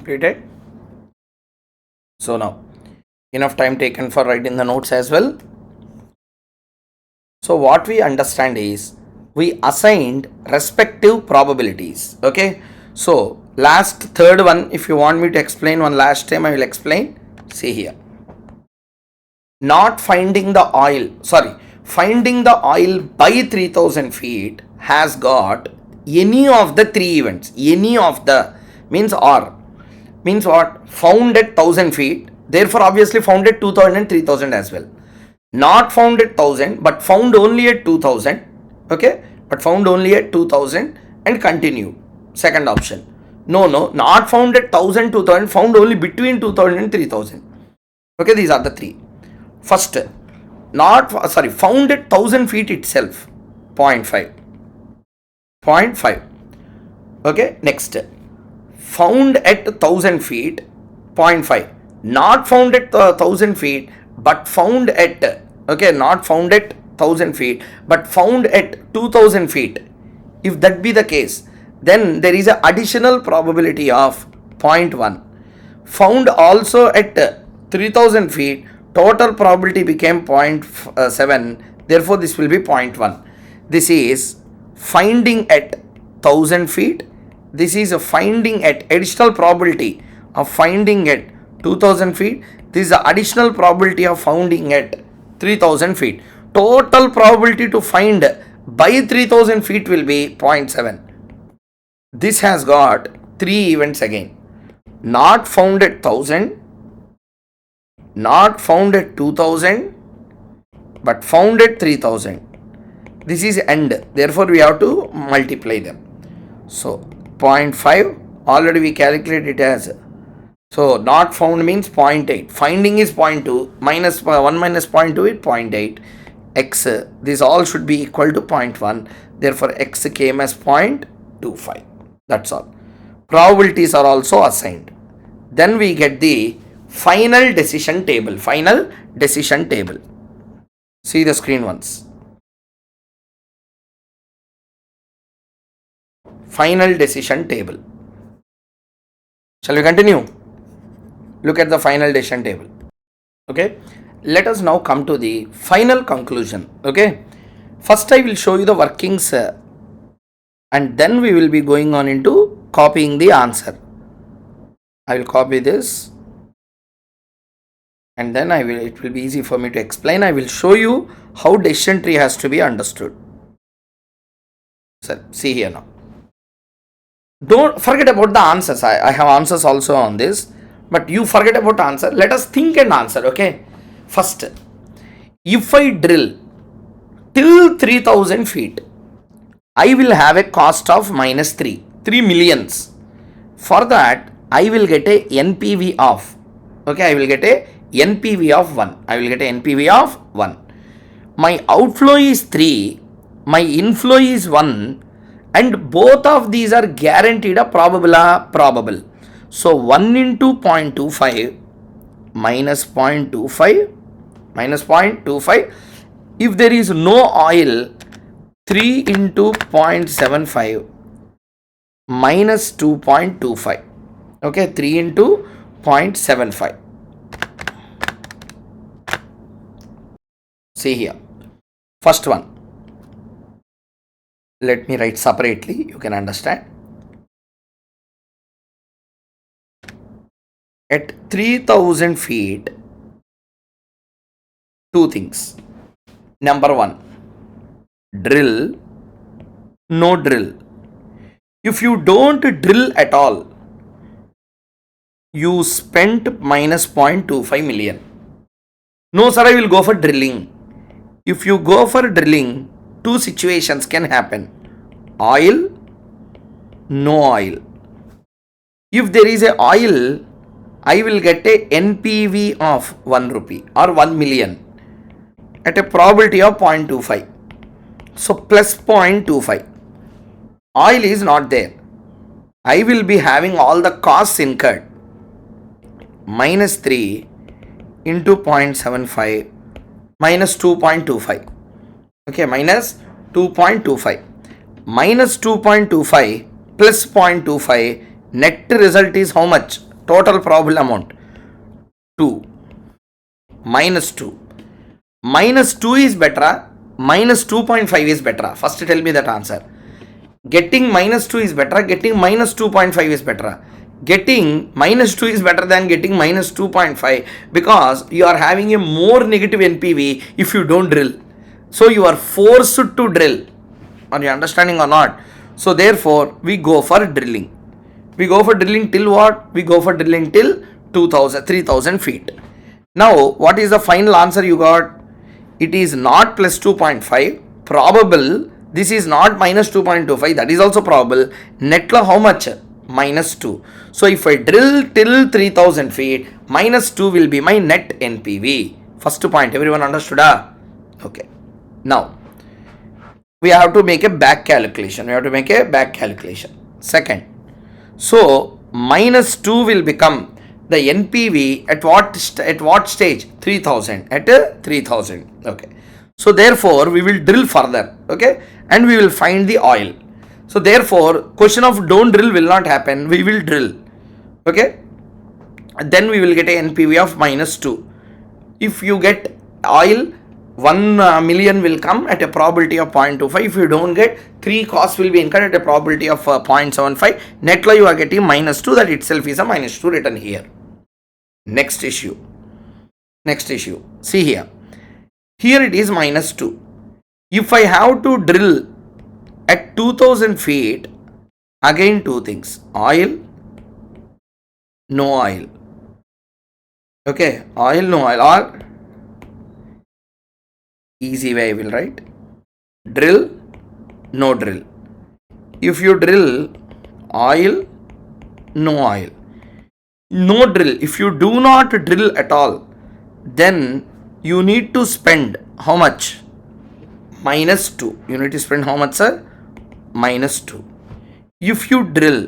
completed? So now, enough time taken for writing the notes as well. So what we understand is we assigned respective probabilities. Okay. So last third one, if you want me to explain one last time, I will explain. See here. Not finding the oil, finding the oil by 3000 feet has got any of the three events. Any of the means or means what? Found at 1000 feet. Therefore, obviously found at 2000 and 3000 as well. Not found at 1000 but found only at 2000. Okay, but found only at 2000 and continue. Second option. No, not found at 1000, 2000, found only between 2000 and 3000. Okay, these are the three. First, found at 1000 feet itself, 0.5. 0.5. Okay, next, found at 1000 feet, 0.5. Not found at 1000 feet but found at, okay, not found at 1000 feet but found at 2000 feet. If that be the case, then there is an additional probability of 0.1. Found also at 3000 feet, total probability became 0.7. Therefore, this will be 0.1. This is finding at 1000 feet. This is a finding at additional probability of finding at 2000 feet. This is the additional probability of finding at 3000 feet. Total probability to find by 3000 feet will be 0.7. This has got three events again. Not found at 1000, not found at 2000 but found at 3000. This is end. Therefore, we have to multiply them. So 0.5 already we calculate it as. So not found means 0.8. Finding is 0.2 minus 1 minus 0.2 is 0.8. X, this all should be equal to 0.1. Therefore, X came as 0.25. That's all. Probabilities are also assigned. Then we get the final decision table. Final decision table. See the screen once. Final decision table. Shall we continue? Look at the final decision table. Okay. Let us now come to the final conclusion. Okay. First, I will show you the workings and then we will be going on into copying the answer. I will copy this and then it will be easy for me to explain. I will show you how decision tree has to be understood. So, see here now. Don't forget about the answers. I have answers also on this, but you forget about answer. Let us think and answer. Okay. First, if I drill till 3000 feet, I will have a cost of minus 3 millions. For that, I will get a NPV of, okay, I will get a NPV of 1. I will get a NPV of 1. My outflow is 3, my inflow is 1, and both of these are guaranteed a probable. So 1 into 0.25 minus 0.25. If there is no oil, 3 into 0.75 minus 2.25. Okay, 3 into 0.75. See here. First one. Let me write separately. You can understand. At 3000 feet, two things. Number one, drill, no drill. If you don't drill at all, you spent minus 0.25 million. No sir, I will go for drilling. If you go for drilling, two situations can happen. Oil, no oil. If there is a oil, I will get a NPV of 1 rupee or 1 million at a probability of 0.25. So plus 0.25. Oil is not there. I will be having all the costs incurred. Minus 3 into 0.75 minus 2.25. Okay, minus 2.25. Minus 2.25 plus 0.25. Net result is how much? total probable amount 2 minus 2. Minus 2 is better, minus 2.5 is better. First tell me that answer. Getting minus 2 is better, getting minus 2.5 is better. Getting minus 2 is better than getting minus 2.5 because you are having a more negative NPV if you don't drill. So you are forced to drill. Are you understanding or not? So therefore we go for drilling. We go for drilling till what? We go for drilling till 3000 feet. Now what is the final answer you got? It is not plus 2.5, probable. This is not minus 2.25, that is also probable. Net law how much? Minus 2. So if I drill till 3000 feet, minus 2 will be my net NPV. First point, everyone understood? Okay. Now, we have to make a back calculation. Second, so minus 2 will become the NPV at what stage? 3000. At 3000. Okay. So therefore we will drill further. Okay. And we will find the oil. So therefore question of don't drill will not happen. We will drill. Okay. Then we will get a NPV of minus 2. If you get oil, 1 million will come at a probability of 0.25. If you don't get, 3 costs will be incurred at a probability of 0.75. Net law you are getting minus 2. That itself is a minus 2 written here. Next issue. See here. Here it is minus 2. If I have to drill at 2000 feet, again two things. Oil, no oil. Okay. Oil, no oil. Or easy way I will write. Drill, no drill. If you drill, oil, no oil. No drill. If you do not drill at all, then you need to spend how much? Minus 2. You need to spend how much, sir? Minus 2. If you drill,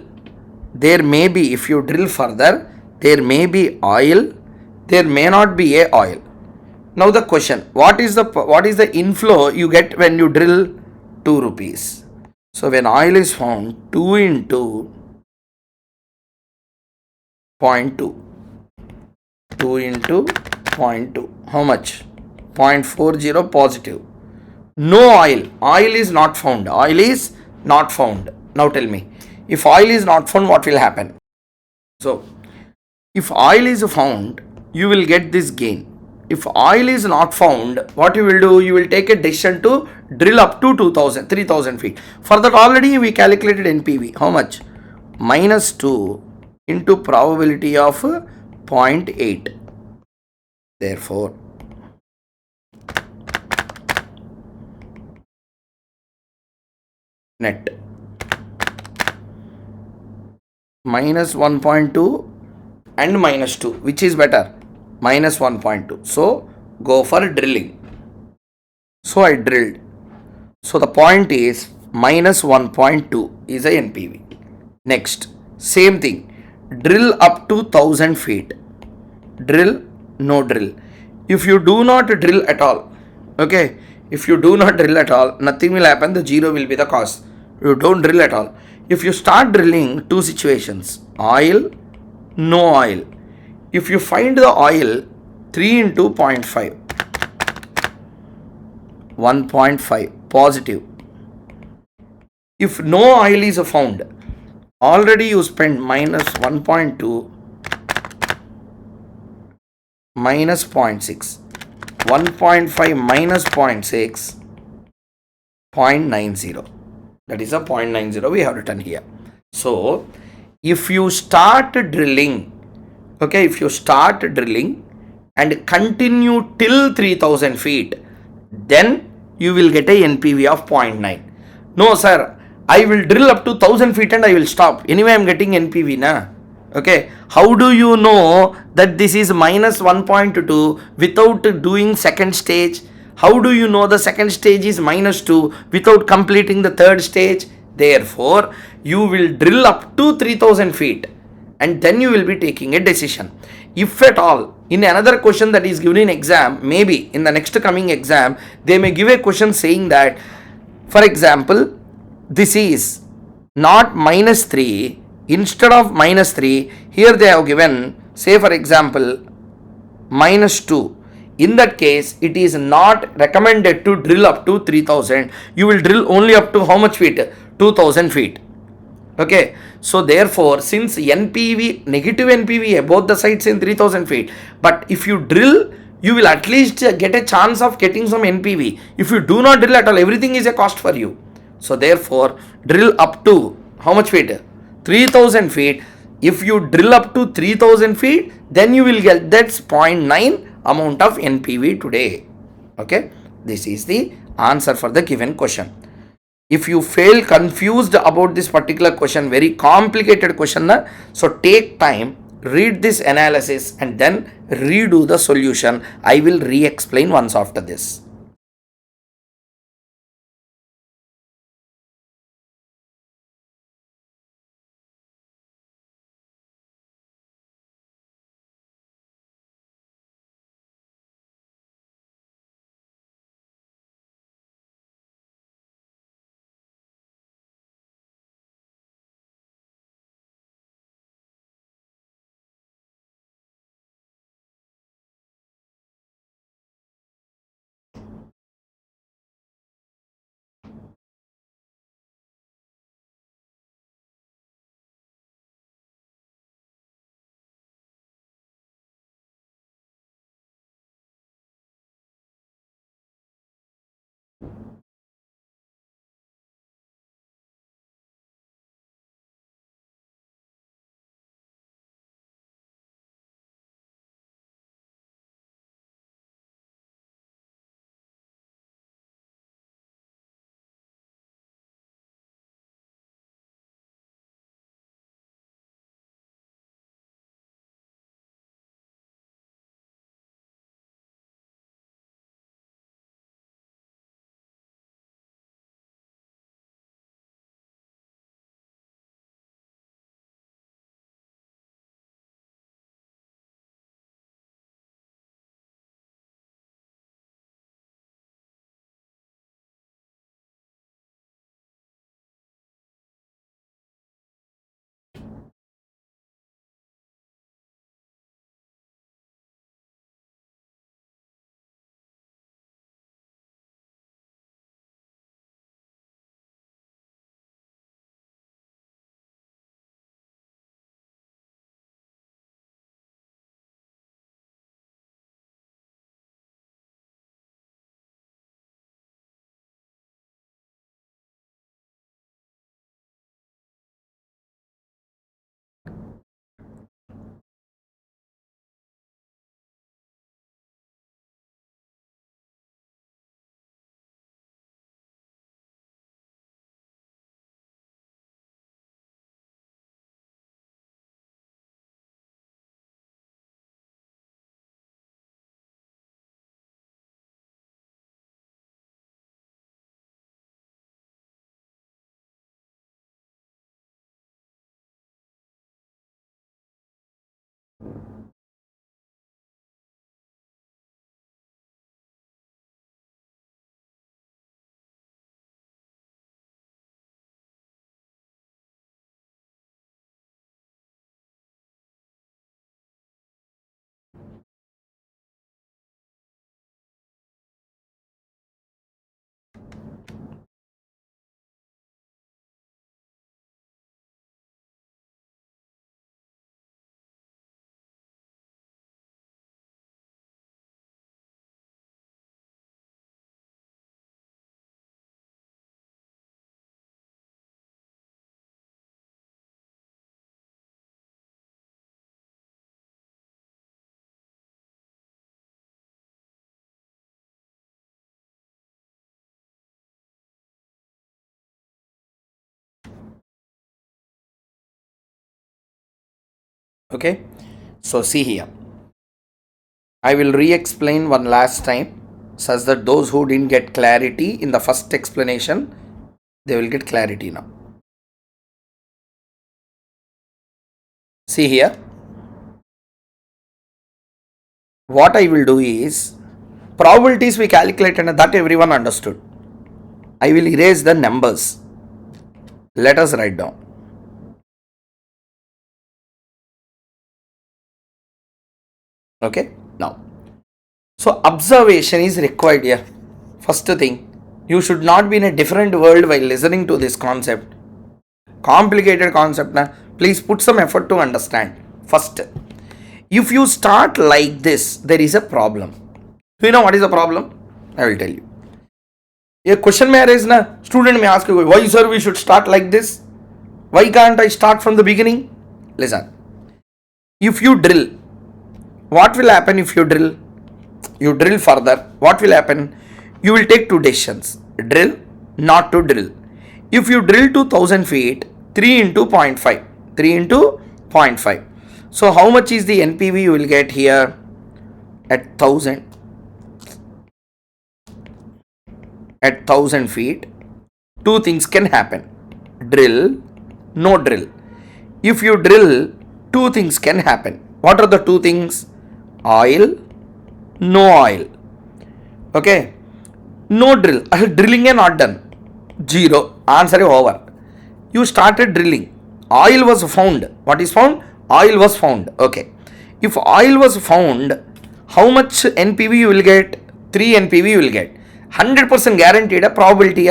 there may be, if you drill further, there may be oil, there may not be a oil. Now the question, what is the inflow you get when you drill 2 rupees? So when oil is found, 2 into 0.2. 2 into 0.2. How much? 0.40 positive. No oil. Oil is not found. Now tell me, if oil is not found, what will happen? So, if oil is found, you will get this gain. If oil is not found, what you will do? You will take a decision to drill up to 3000 feet. For that already we calculated NPV. How much? Minus 2 into probability of 0.8. Therefore, net minus 1.2 and minus 2, which is better? Minus 1.2. So go for drilling. So I drilled. So the point is minus 1.2 is a NPV. Next, same thing. Drill up to 1000 feet. Drill, no drill. If you do not drill at all, okay, if you do not drill at all, nothing will happen. The 0 will be the cost. You don't drill at all. If you start drilling, two situations. Oil, no oil. If you find the oil, 3 into 0.5. 1.5 positive. If no oil is found, already you spend minus 1.2 minus 0.6. 1.5 minus 0.6, 0.90. That is a 0.90 we have written here. So, if you start drilling, okay, if you start drilling and continue till 3000 feet, then you will get a NPV of 0.9. No, sir, I will drill up to 1000 feet and I will stop. Anyway, I am getting NPV, na? Okay, how do you know that this is minus 1.2 without doing second stage? How do you know the second stage is minus 2 without completing the third stage? Therefore, you will drill up to 3000 feet and then you will be taking a decision. If at all, in another question that is given in exam, maybe in the next coming exam, they may give a question saying that, for example, this is not minus 3, Instead of minus 3, here they have given, say for example, minus 2. In that case, it is not recommended to drill up to 3000. You will drill only up to how much feet? 2000 feet. Okay, so therefore, since NPV, negative NPV, both the sides in 3000 feet, but if you drill, you will at least get a chance of getting some NPV. If you do not drill at all, everything is a cost for you. So therefore, drill up to how much feet? 3000 feet. If you drill up to 3000 feet, then you will get that 0.9 amount of NPV today. Okay, this is the answer for the given question. If you feel confused about this particular question, very complicated question, so take time, read this analysis and then redo the solution. I will re-explain once after this. Okay, so see here, I will re-explain one last time such that those who didn't get clarity in the first explanation, they will get clarity now. See here, what I will do is, probabilities we calculated and that everyone understood. I will erase the numbers. Let us write down. Okay, now, so observation is required here. First thing, you should not be in a different world while listening to this concept. Complicated concept, na? Please put some effort to understand. First, if you start like this, there is a problem. Do you know what is the problem? I will tell you. A question may arise, na? Student may ask you, why sir we should start like this? Why can't I start from the beginning? Listen. If you drill, what will happen if you drill? You drill further, what will happen? You will take two decisions. Drill, not to drill. If you drill to 1000 feet, 3 into 0.5. 3 into 0.5. So how much is the NPV you will get here at 1000? At 1000 feet, two things can happen. Drill, no drill. If you drill, two things can happen. What are the two things? Oil, no oil. Okay. No drill. Drilling is not done. Zero. Answer is over. You started drilling. Oil was found. What is found? Oil was found. Okay. If oil was found, how much NPV you will get? 3 NPV you will get. 100% guaranteed a probability.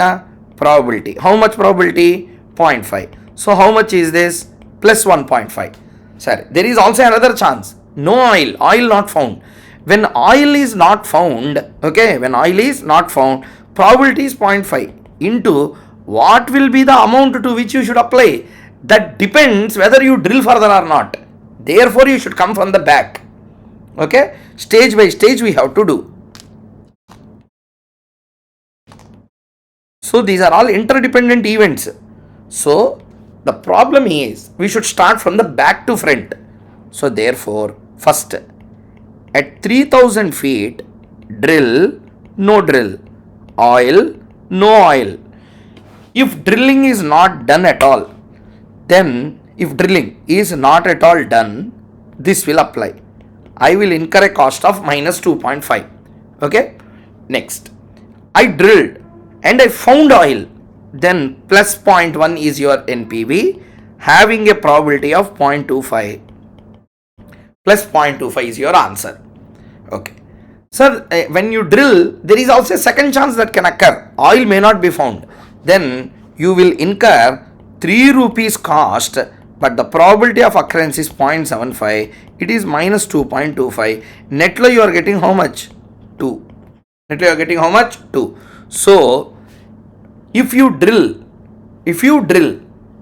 Probability. How much probability? 0.5. So how much is this? Plus 1.5. Sorry. There is also another chance. No oil. Oil not found. When oil is not found, okay, when oil is not found, probability is 0.5 into what will be the amount to which you should apply. That depends whether you drill further or not. Therefore, you should come from the back. Okay, stage by stage we have to do. So these are all interdependent events. So the problem is we should start from the back to front. So therefore, first, at 3000 feet, drill, no drill. Oil, no oil. If drilling is not done at all, then if drilling is not at all done, this will apply. I will incur a cost of minus 2.5. Okay. Next, I drilled and I found oil. Then plus 0.1 is your NPV, having a probability of 0.25. Plus 0.25 is your answer. Okay. Sir, when you drill, there is also a second chance that can occur. Oil may not be found. Then you will incur 3 rupees cost, but the probability of occurrence is 0.75. It is minus 2.25. Netlo you are getting how much? 2. Netlo you are getting how much? 2. So, if you drill,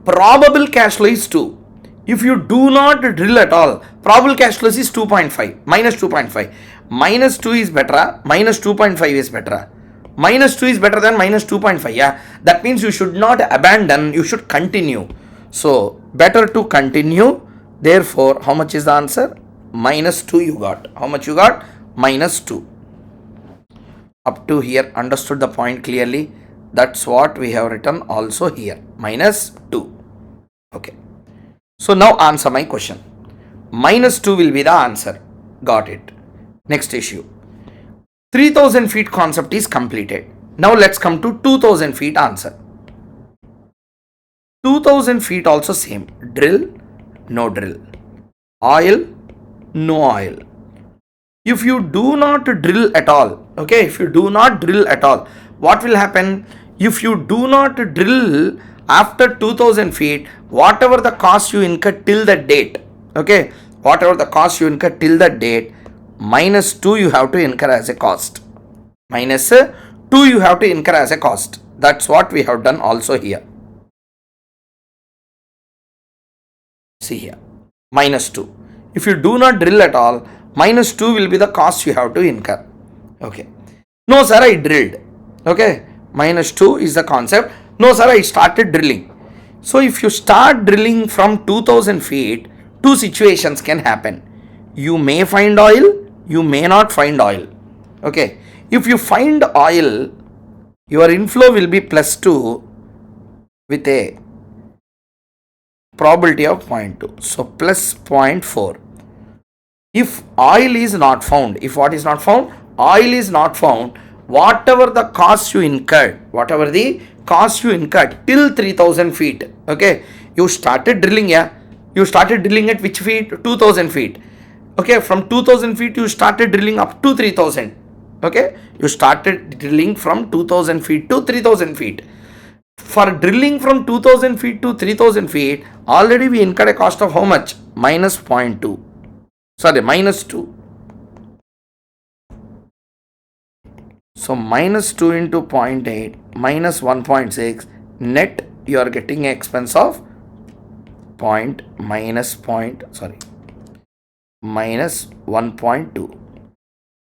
probable cash flow is 2. If you do not drill at all, probable cash flow is 2.5, minus 2.5. Minus 2 is better, minus 2.5 is better. Minus 2 is better than minus 2.5. Yeah, that means you should not abandon, you should continue. So, better to continue. Therefore, how much is the answer? Minus 2 you got. How much you got? Minus 2. Up to here, understood the point clearly? That's what we have written also here. Minus 2. Okay. So now answer my question. Minus 2 will be the answer. Got it. Next issue. 3000 feet concept is completed. Now let's come to 2000 feet answer. 2000 feet also same. Drill, no drill. Oil, no oil. If you do not drill at all, okay, if you do not drill at all, what will happen? If you do not drill after 2000 feet, whatever the cost you incur till the date, okay, whatever the cost you incur till the date, minus 2 you have to incur as a cost. Minus 2 you have to incur as a cost. That's what we have done also here. See here, minus 2. If you do not drill at all, minus 2 will be the cost you have to incur. Okay. No sir, I drilled. Okay. Minus 2 is the concept. No sir, I started drilling. So if you start drilling from 2000 feet, two situations can happen. You may find oil, you may not find oil. Okay. If you find oil, your inflow will be plus 2 with a probability of 0.2. So plus 0.4. If oil is not found, if what is not found? Oil is not found, whatever the cost you incurred, till 3000 feet, okay, you started drilling, yeah, you started drilling at which feet? 2000 feet. Okay, from 2000 feet you started drilling up to 3000. Okay, you started drilling from 2000 feet to 3000 feet. For drilling from 2000 feet to 3000 feet, already we incurred a cost of how much? Minus 0.2. Sorry, minus 2. So minus 2 into 0.8 minus 1.6, net you are getting an expense of minus 1.2.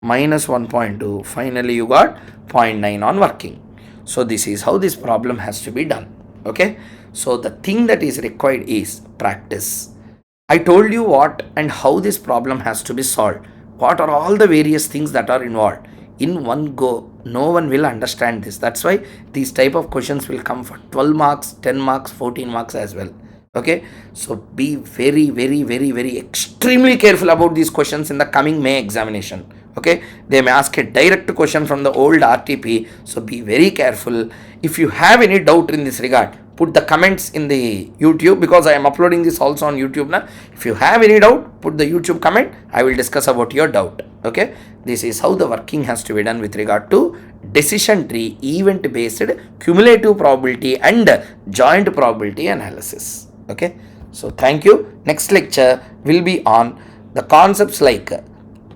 Minus 1.2, finally you got 0.9 on working. So this is how this problem has to be done. Okay, so the thing that is required is practice. I told you what and how this problem has to be solved. What are all the various things that are involved? In one go, no one will understand this. That's why these type of questions will come for 12 marks, 10 marks, 14 marks as well. Okay, so be very extremely careful about these questions in the coming May examination. Okay, they may ask a direct question from the old RTP, so be very careful. If you have any doubt in this regard, put the comments in the YouTube, because I am uploading this also on YouTube now. If you have any doubt, put the YouTube comment, I will discuss about your doubt. Okay, this is how the working has to be done with regard to decision tree, event based cumulative probability and joint probability analysis. Okay, so thank you. Next lecture will be on the concepts like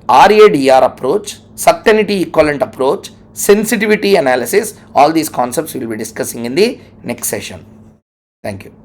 RADR approach, certainty equivalent approach, sensitivity analysis. All these concepts we will be discussing in the next session. Thank you.